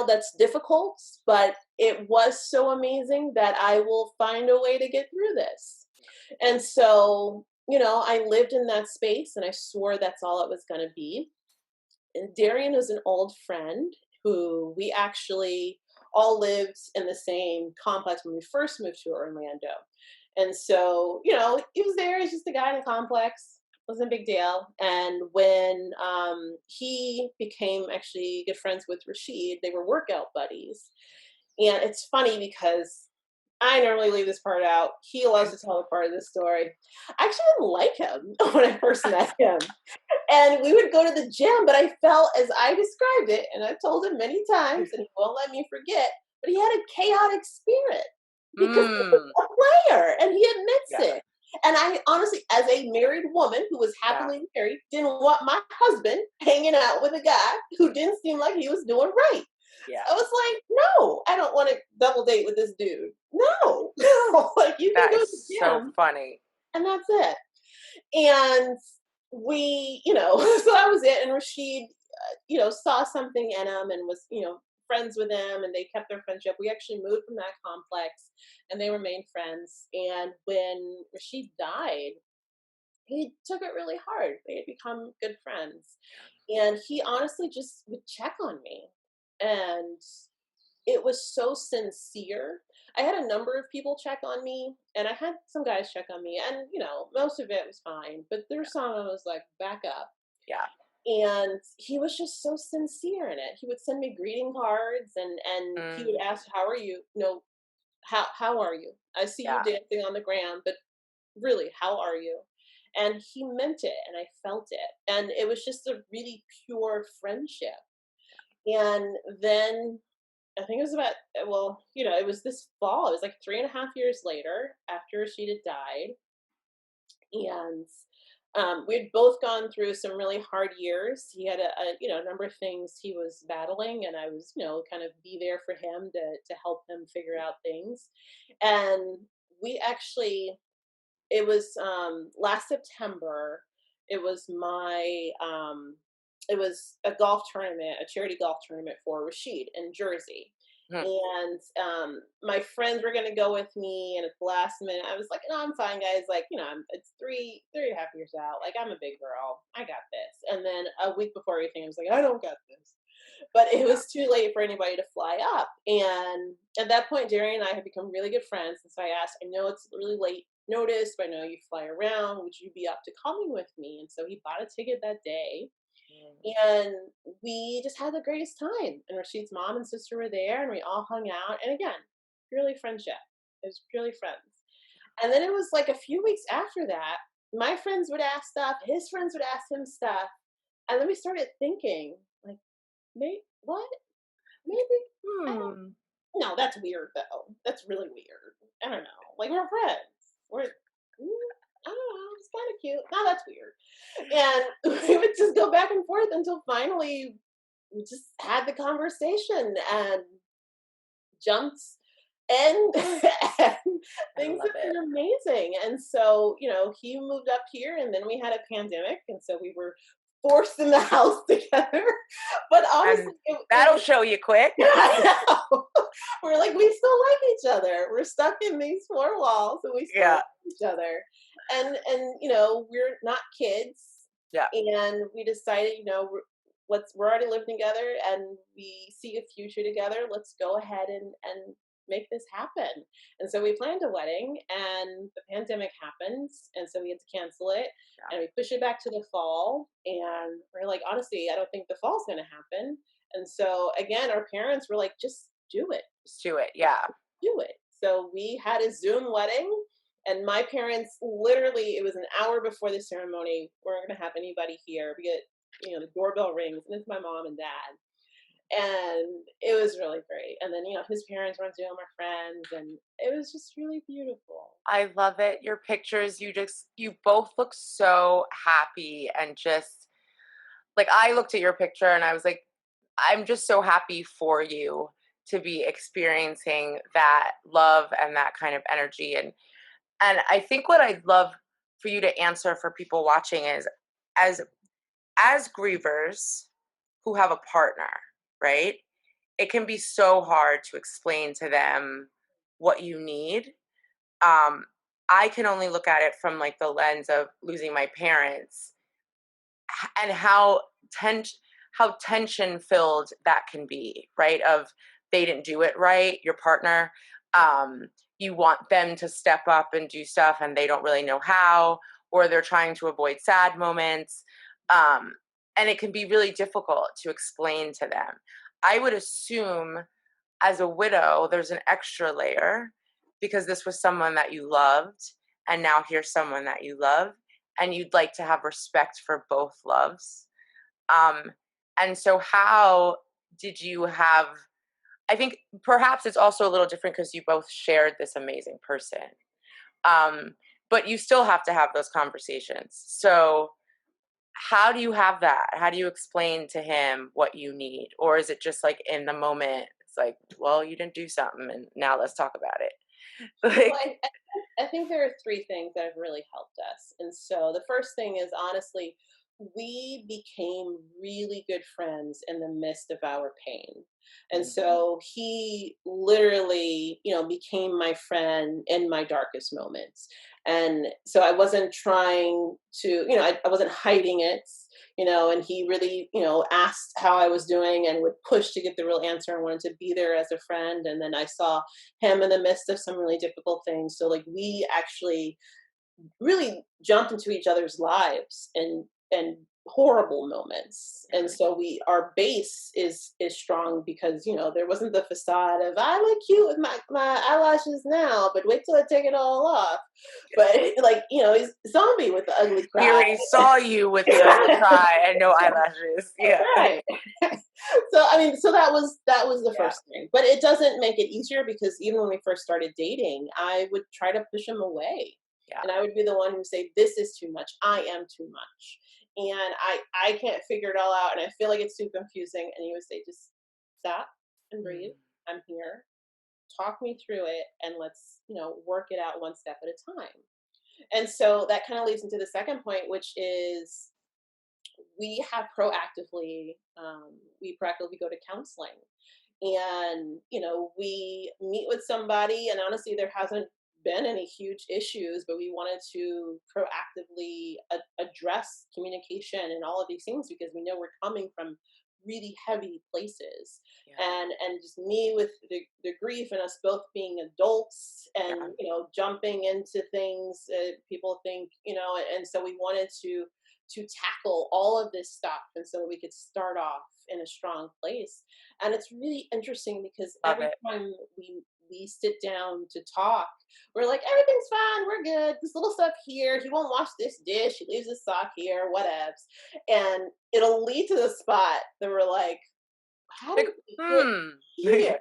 that's difficult, but it was so amazing that I will find a way to get through this. And so, I lived in that space and I swore that's all it was going to be. And Darian was an old friend who we actually all lived in the same complex when we first moved to Orlando. And so, he was there. He's just a guy in a complex. Wasn't a big deal. And when he became actually good friends with Rasheed, they were workout buddies. And it's funny because I normally leave this part out. He loves to tell a part of this story. I actually didn't like him when I first met him. And we would go to the gym, but I felt as I described it, and I've told him many times, and he won't let me forget, but he had a chaotic spirit because he was Mm. a player, and he admits Yeah. it. And I honestly, as a married woman who was Yeah. happily married, didn't want my husband hanging out with a guy who didn't seem like he was doing right. Yeah. I was like, no, I don't want to double date with this dude. No, no, like you can That go is to the so gym funny. and that's it. And we, so that was it. And Rasheed, saw something in him and was, friends with him and they kept their friendship. We actually moved from that complex and they remained friends. And when Rasheed died, he took it really hard. They had become good friends. And he honestly just would check on me. And it was so sincere. I had a number of people check on me, and I had some guys check on me, and most of it was fine. But there's some I was like, back up. Yeah. And he was just so sincere in it. He would send me greeting cards, and he would Mm. ask, "How are you? How are you? I see you Yeah. dancing on the gram, but really, how are you?" And he meant it, and I felt it. And it was just a really pure friendship. And then I think it was about, well, it was this fall. It was like 3.5 years later after Rashid had died. And we had both gone through some really hard years. He had a number of things he was battling, and I was kind of be there for him to help him figure out things. And we actually, it was last September. It was it was a golf tournament, a charity golf tournament for Rashid in Jersey. Hmm. And my friends were gonna go with me, and at the last minute, I was like, "No, I'm fine, guys. Like, it's 3.5 years out. Like, I'm a big girl. I got this." And then a week before everything, I was like, "I don't got this." But it Yeah. was too late for anybody to fly up. And at that point, Darian and I had become really good friends. And so I asked, "I know it's really late notice, but I know you fly around. Would you be up to coming with me?" And so he bought a ticket that day, Mm. and we just had the greatest time. And Rashid's mom and sister were there, and we all hung out. And again, purely friendship. It was purely friends. And then it was like a few weeks after that, my friends would ask stuff, his friends would ask him stuff. And then we started thinking, like, maybe what? Maybe I don't. Hmm. No, that's weird though. That's really weird. I don't know. Like, we're friends. I don't know. It's kind of cute. No, that's weird. And we would just go back and forth until finally we just had the conversation and jumped and, and I things love have it. been amazing. And so, he moved up here, and then we had a pandemic, and so we were forced in the house together. But And honestly, it that'll was show you quick. I know. We're like, we still like each other. We're stuck in these four walls, and we still Yeah. like each other. And we're not kids, Yeah. and we decided, we're already living together, and we see a future together. Let's go ahead and make this happen. And so we planned a wedding, and the pandemic happens, and so we had to cancel it, Yeah. and we pushed it back to the fall. And we're like, honestly, I don't think the fall's going to happen. And so again, our parents were like, just do it, Just do it. Yeah. do it. So we had a Zoom wedding, and my parents literally, it was an hour before the ceremony. We're not going to have anybody here. We get, the doorbell rings, and it's my mom and dad. And it was really great. And then, his parents were on Zoom, our friends, and it was just really beautiful. I love it. Your pictures, you both look so happy and just like I looked at your picture and I was like, I'm just so happy for you to be experiencing that love and that kind of energy. And I think what I'd love for you to answer for people watching is as as grievers who have a partner, right? It can be so hard to explain to them what you need. um I can only look at it from like the lens of losing my parents and how tension filled that can be, right? Of they didn't do it right, your partner, um you want them to step up and do stuff and they don't really know how, or they're trying to avoid sad moments. um and it can be really difficult to explain to them. I would assume as a widow, there's an extra layer because this was someone that you loved, and now here's someone that you love, and you'd like to have respect for both loves. Um, and so, how did you have? I think perhaps it's also a little different because you both shared this amazing person, um, but you still have to have those conversations. So, how do you have that? How do you explain to him what you need? Or is it just like in the moment, it's like, well, you didn't do something and now let's talk about it. Well, Like, I think there are three things that have really helped us. And so the first thing is, honestly, we became really good friends in the midst of our pain. And mm, so he literally, became my friend in my darkest moments. And so I wasn't trying to, I wasn't hiding it. And he really, asked how I was doing and would push to get the real answer and wanted to be there as a friend. And then I saw him in the midst of some really difficult things. So like we actually really jumped into each other's lives and horrible moments. And so our base is strong because, there wasn't the facade of I look cute with my eyelashes now, but wait till I take it all off. But like, he's zombie with the ugly We cry. already saw you with the ugly cry and no eyelashes. Yeah. Right. So I mean, so that was the Yeah. first thing. But it doesn't make it easier because even when we first started dating, I would try to push him away. Yeah. And I would be the one who would say, "This is too much. I am too much." And I can't figure it all out and I feel like it's too confusing. And he would say, "Just stop and breathe. Mm. I'm here. Talk me through it and let's, work it out one step at a time." And so that kind of leads into the second point, which is we have we proactively go to counseling, and we meet with somebody, and honestly there hasn't been any huge issues, but we wanted to proactively address communication and all of these things because we know we're coming from really heavy places. Yeah. And just me with the grief and us both being adults Yeah. and jumping into things, people think, and so we wanted to tackle all of this stuff and so we could start off in a strong place. And it's really interesting because Love every it. time we sit down to talk, we're like, everything's fine, we're good. This little stuff here, he won't wash this dish, he leaves his sock here, whatevs. And it'll lead to the spot that we're like, how Like, did we get here?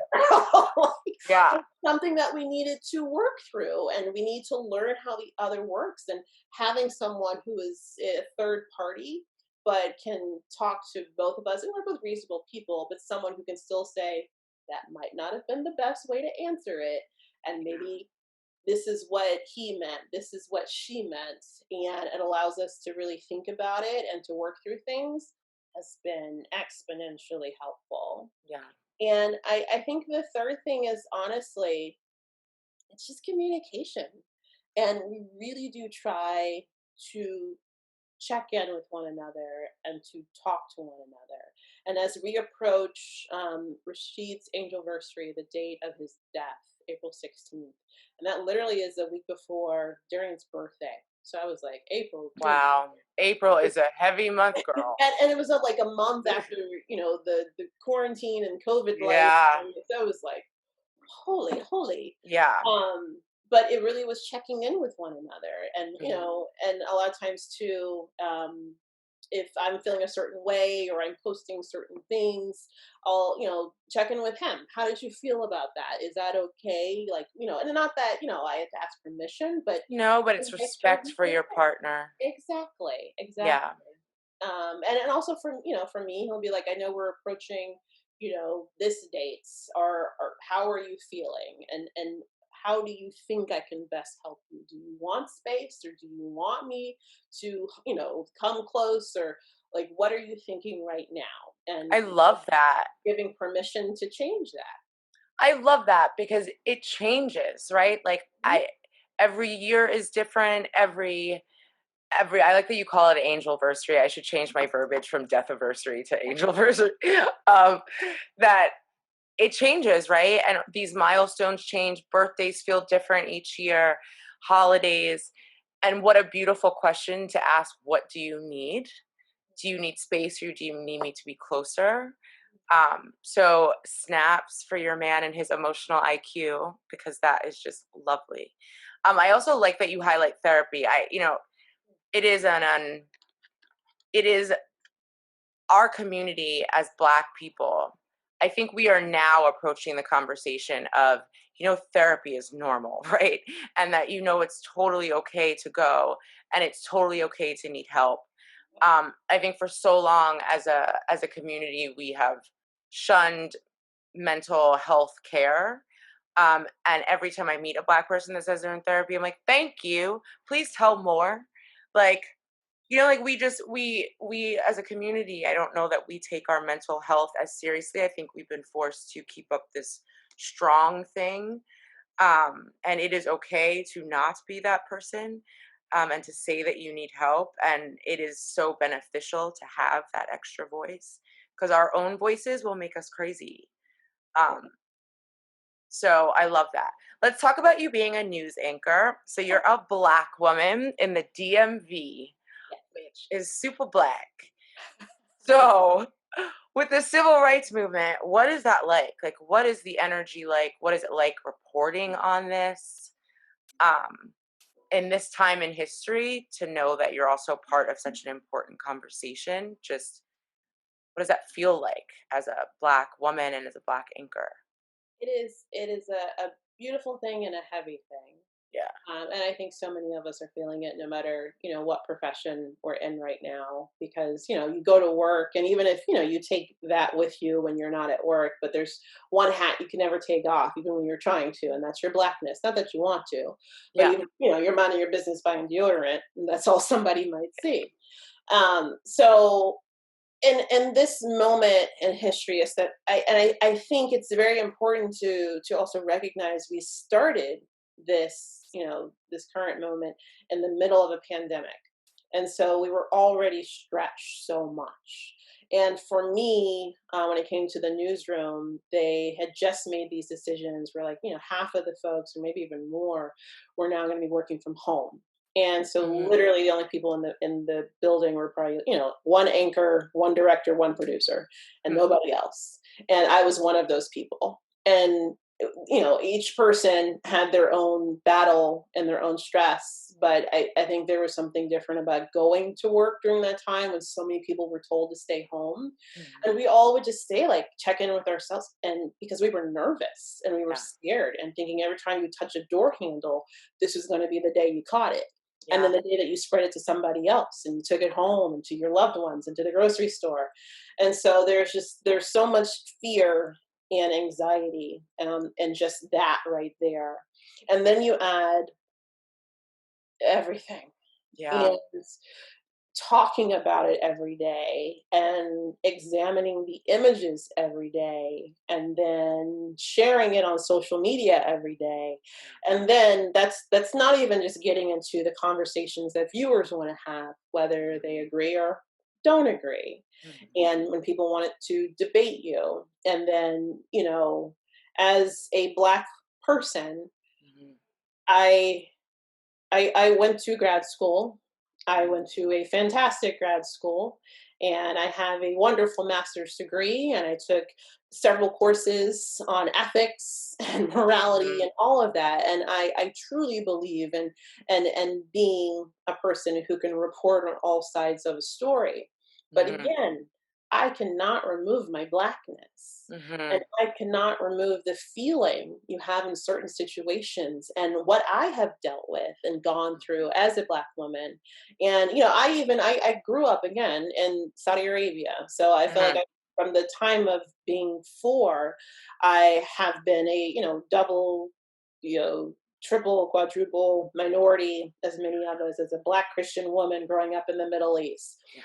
Yeah. It's something that we needed to work through, and we need to learn how the other works. And having someone who is a third party, but can talk to both of us, and we're both reasonable people, but someone who can still say, that might not have been the best way to answer it. And maybe this is what he meant, this is what she meant. And it allows us to really think about it and to work through things has been exponentially helpful. Yeah. And I think the third thing is honestly, it's just communication. And we really do try to check in with one another and to talk to one another. And as we approach Rasheed's anniversary, the date of his death, April 16th, and that literally is a week before Darian's birthday. So I was like, April, June. Wow. April is a heavy month, girl. And it was like a month after, the quarantine and COVID life. Yeah. And so I was like, holy. Yeah. But it really was checking in with one another. And, Mhm. and a lot of times too, if I'm feeling a certain way or I'm posting certain things, I'll, check in with him. How did you feel about that? Is that okay? Like, and not that, I have to ask permission, but No, but it's make sure respect he's for your okay. partner. Exactly. Yeah. And also for me, he'll be like, I know we're approaching, this dates, or how are you feeling? And how do you think I can best help you? Do you want space, or do you want me to, come close, or like, what are you thinking right now? And I love that. giving permission to change that. I love that because it changes, right? Like Mhm. every year is different. Every I like that you call it angelversary. I should change my verbiage from deathiversary to angelversary. Um, that it changes, right? And these milestones change. Birthdays feel different each year, holidays. And what a beautiful question to ask. What do you need? Do you need space, or do you need me to be closer? So snaps for your man and his emotional IQ, because that is just lovely. I also like that you highlight therapy. It is it is our community as Black people. I think we are now approaching the conversation of, therapy is normal, right? And that, it's totally okay to go, and it's totally okay to need help. I think for so long as a community, we have shunned mental health care. And every time I meet a Black person that says they're in therapy, I'm like, thank you. Please tell more. Like, like we as a community, I don't know that we take our mental health as seriously. I think we've been forced to keep up this strong thing. And it is okay to not be that person, and to say that you need help. And it is so beneficial to have that extra voice, because our own voices will make us crazy. Um, so I love that. Let's talk about you being a news anchor. So you're a Black woman in the DMV, Yes. which is super Black. So, with the civil rights movement, what is that like? Like, what is the energy like? What is it like reporting on this? Um, in this time in history, to know that you're also part of such an important conversation, just what does that feel like as a Black woman and as a Black anchor? It is a beautiful thing and a heavy thing. Yeah. And I think so many of us are feeling it no matter, what profession we're in right now, because, you go to work, and even if, you take that with you when you're not at work, but there's one hat you can never take off, even when you're trying to, and that's your Blackness. Not that you want to, but Yeah. even, you're minding your business buying deodorant, and that's all somebody might see. So in this moment in history is that I think it's very important to also recognize we started this current moment in the middle of a pandemic, and so we were already stretched so much. And for me, when it came to the newsroom, they had just made these decisions where, like, half of the folks, or maybe even more, were now going to be working from home. And so Mhm. literally the only people in the building were probably, one anchor, one director, one producer, and Mhm. nobody else. And I was one of those people. And each person had their own battle and their own stress. But I think there was something different about going to work during that time when so many people were told to stay home. Mhm. And we all would just stay, like, check in with ourselves. And because we were nervous and we were Yeah. scared and thinking every time you touch a door handle, this was going to be the day you caught it. And then Yeah. the day that you spread it to somebody else and you took it home and to your loved ones and to the grocery store. And so there's so much fear and anxiety, and just that right there. And then you add everything, Yeah. and talking about it every day and examining the images every day and then sharing it on social media every day. And then that's not even just getting into the conversations that viewers want to have, whether they agree or don't agree, Mhm. and when people want it to debate you. And then, as a Black person, Mhm. i I went to grad school. I Mhm. went to a fantastic grad school, and I have a wonderful master's degree, and I took several courses on ethics and morality Mhm. and all of that. And I truly believe in and being a person who can report on all sides of a story. But Mhm. again, I cannot remove my Blackness. And Mhm. I cannot remove the feeling you have in certain situations and what I have dealt with and gone through as a Black woman. And, I grew up again in Saudi Arabia. So I feel like Mhm. from the time of being 4, I have been a, double, you know, triple, quadruple minority, as many of us, as a Black Christian woman growing up in the Middle East. Yeah.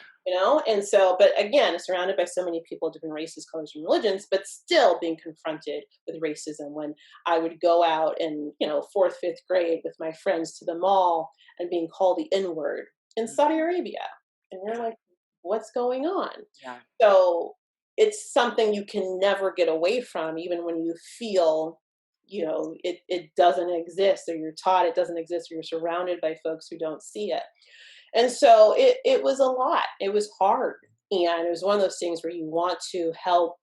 And so, but again, surrounded by so many people of different races, colors, and religions, but still being confronted with racism when I would go out in, fourth, fifth grade with my friends to the mall and being called the N word in Mhm. Saudi Arabia. And we're Yeah. like, what's going on? Yeah. So it's something you can never get away from, even when you feel, it doesn't exist, or you're taught it doesn't exist, or you're surrounded by folks who don't see it. And so it was a lot. It was hard. And it was one of those things where you want to help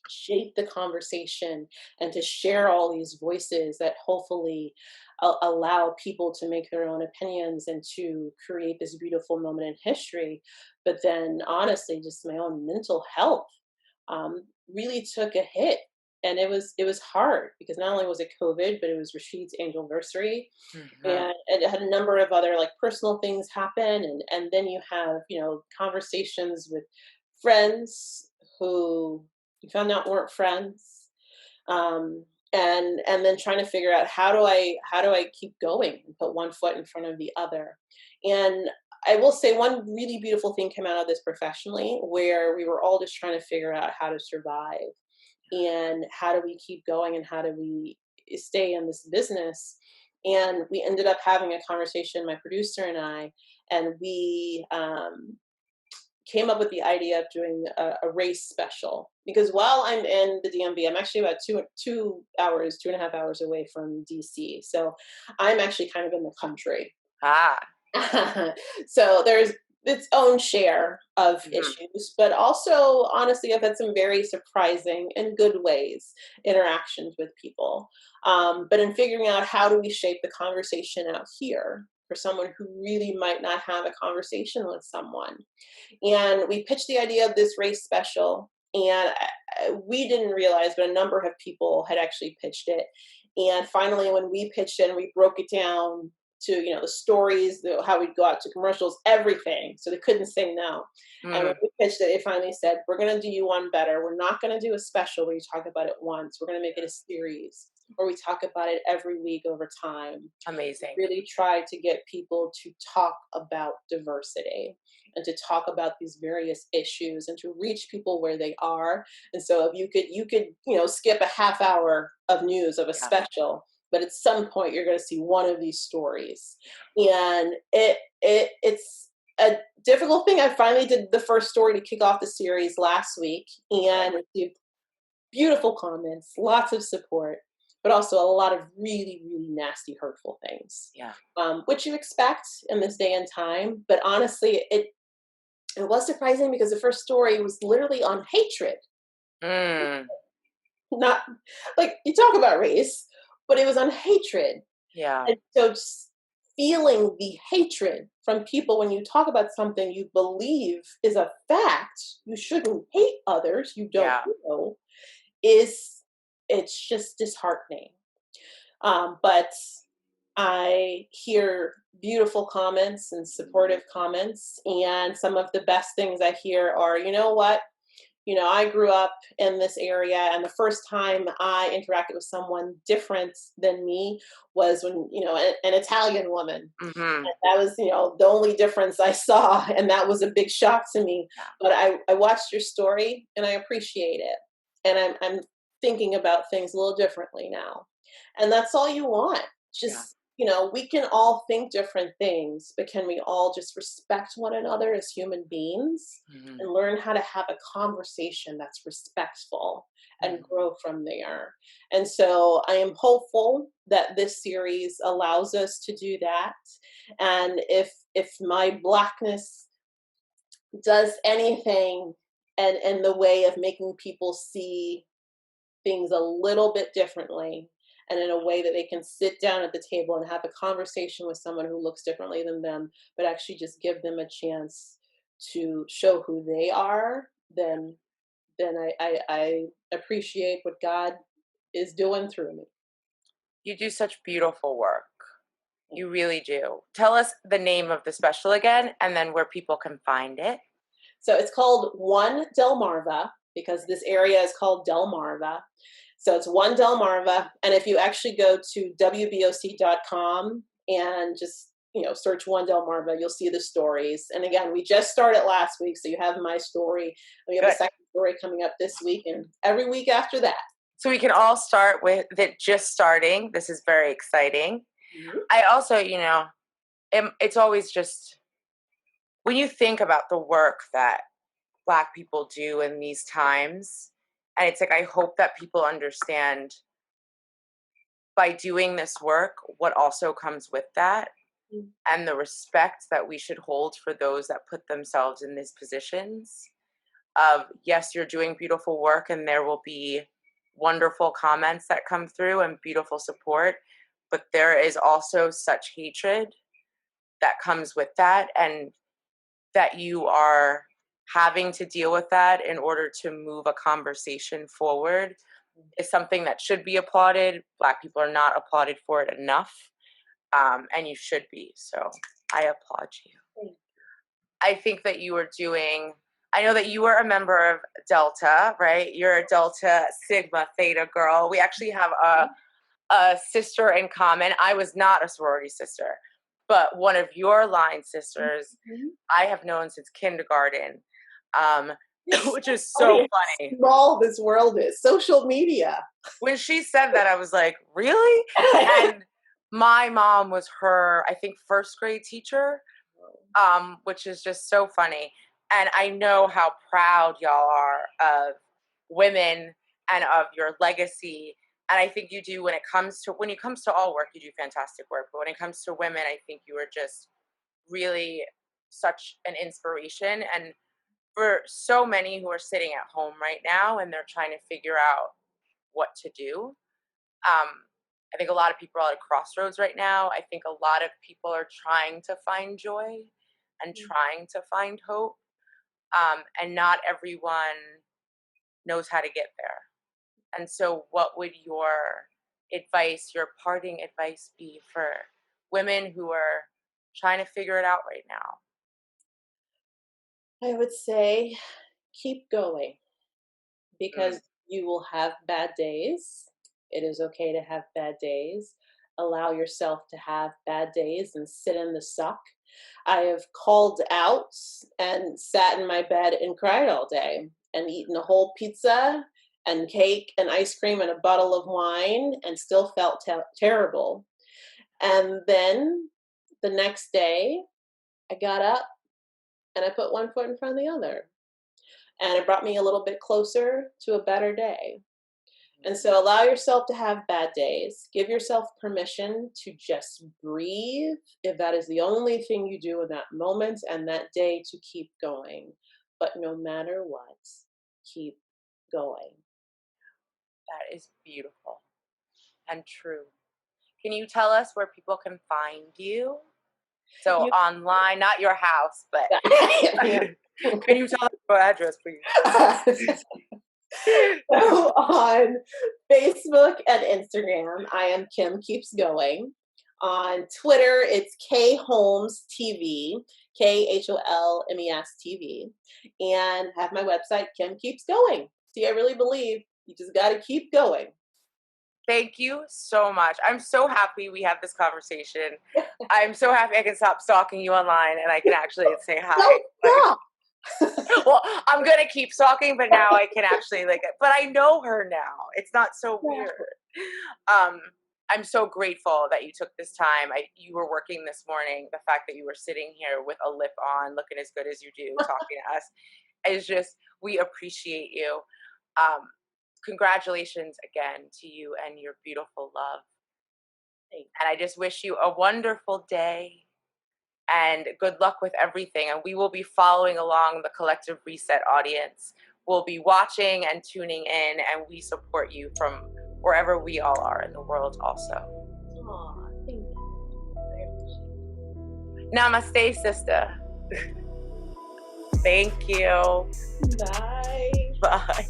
shape the conversation and to share all these voices that hopefully allow people to make their own opinions and to create this beautiful moment in history. But then, honestly, just my own mental health really took a hit. And it was hard because not only was it COVID, but it was Rasheed's anniversary, Mhm. and it had a number of other, like, personal things happen. And then you have, conversations with friends who you found out weren't friends, um and then trying to figure out how do I keep going and put one foot in front of the other. And I will say one really beautiful thing came out of this professionally, where we were all just trying to figure out how to survive and how do we keep going and how do we stay in this business. And we ended up having a conversation, my producer and I, and we came up with the idea of doing a race special, because while I'm in the DMV, I'm actually about 2 hours, 2.5 hours away from DC. So I'm actually kind of in the country. Ah. So there's its own share of Mhm. issues, but also, honestly, I've had some very surprising and good ways interactions with people. But in figuring out how do we shape the conversation out here for someone who really might not have a conversation with someone. And we pitched the idea of this race special, and we didn't realize, but a number of people had actually pitched it. And finally, when we pitched it and we broke it down to, the stories, how we'd go out to commercials, everything, so they couldn't say no. And when Mhm. we pitched it, they finally said, "We're going to do you one better. We're not going to do a special where you talk about it once. We're going to make it a series, where we talk about it every week over time." Amazing. Really try to get people to talk about diversity and to talk about these various issues and to reach people where they are. And so if you could skip a half hour of news of a Yeah. special, but at some point you're going to see one of these stories. And it's a difficult thing. I finally did the first story to kick off the series last week, Good. and received beautiful comments, lots of support, but also a lot of really, really nasty, hurtful things, Yeah. which you expect in this day and time. But honestly, it was surprising because the first story was literally on hatred, Mm. not like you talk about race, but it was on hatred. Yeah. And so just feeling the hatred from people when you talk about something you believe is a fact, you shouldn't hate others you don't Yeah. know, is it's just disheartening. But I hear beautiful comments and supportive comments, and some of the best things I hear are, you know what? I grew up in this area, and the first time I interacted with someone different than me was when, an Italian woman. Mhm. That was, the only difference I saw, and that was a big shock to me. Yeah. But I watched your story, and I appreciate it, and I'm thinking about things a little differently now, and that's all you want. Yeah. Just, we can all think different things, but can we all just respect one another as human beings Mhm. and learn how to have a conversation that's respectful and Mhm. grow from there? And so I am hopeful that this series allows us to do that. And if my blackness does anything and in the way of making people see things a little bit differently, and in a way that they can sit down at the table and have a conversation with someone who looks differently than them, but actually just give them a chance to show who they are, then I appreciate what God is doing through me. You do such beautiful work. You really do. Tell us the name of the special again and then where people can find it. So it's called One Delmarva because this area is called Delmarva. So it's One Delmarva. And if you actually go to WBOC.com and just search One Delmarva, you'll see the stories. And again, we just started last week, so you have my story. And we have a Good. second story coming up this week and every week after that. So we can all start with it just starting. This is very exciting. Mhm. I also, it's always just when you think about the work that Black people do in these times, and it's like, I hope that people understand by doing this work what also comes with that and the respect that we should hold for those that put themselves in these positions of, yes, you're doing beautiful work and there will be wonderful comments that come through and beautiful support, but there is also such hatred that comes with that, and that you are having to deal with that in order to move a conversation forward is something that should be applauded. Black people are not applauded for it enough, and you should be. So I applaud you. I think that you are doing. I know that you are a member of Delta, right? You're a Delta Sigma Theta girl. We actually have a sister in common. I was not a sorority sister, but one of your line sisters Mhm. I have known since kindergarten, um, It's which so is so funny funny. how small this world is. Social media. When she said that, I was like, really? And my mom was her, I think, first grade teacher, which is just so funny. And I know how proud y'all are of women and of your legacy. And I think you do when it comes to all work, you do fantastic work. But when it comes to women, I think you are just really such an inspiration. And for so many who are sitting at home right now and they're trying to figure out what to do, I think a lot of people are at a crossroads right now. I think a lot of people are trying to find joy and trying to find hope. And not everyone knows how to get there. And so, what would your advice, your parting advice be for women who are trying to figure it out right now? I would say keep going, Mm. because you will have bad days. It is okay to have bad days. Allow yourself to have bad days and sit in the suck. I have called out and sat in my bed and cried all day and eaten a whole pizza and cake and ice cream and a bottle of wine and still felt terrible. And then the next day, I got up and I put one foot in front of the other. And it brought me a little bit closer to a better day. And so allow yourself to have bad days. Give yourself permission to just breathe if that is the only thing you do in that moment and that day, to keep going. But no matter what, keep going. That is beautiful and true. Can you tell us where people can find you? So You online, not your house, but can you tell us your address, please? So on Facebook and Instagram, I am Kim Keeps Going. On Twitter, it's K Holmes TV, KHOLMES TV, and have my website, Kim Keeps Going. See, I really believe you just got to keep going. Thank you so much. I'm so happy we had this conversation. I'm so happy I can stop stalking you online and I can actually say hi. Stop. Well, I'm gonna keep stalking, but now I can actually but I know her now. It's not so weird. I'm so grateful that you took this time. You were working this morning. The fact that you were sitting here with a lip on, looking as good as you do, talking to us, is just, we appreciate you. Congratulations again to you and your beautiful love. And I just wish you a wonderful day and good luck with everything. And we will be following along. The Collective Reset audience will be watching and tuning in, and we support you from wherever we all are in the world also. Aw, thank you. I appreciate it. Namaste, sister. Thank you. Bye. Bye.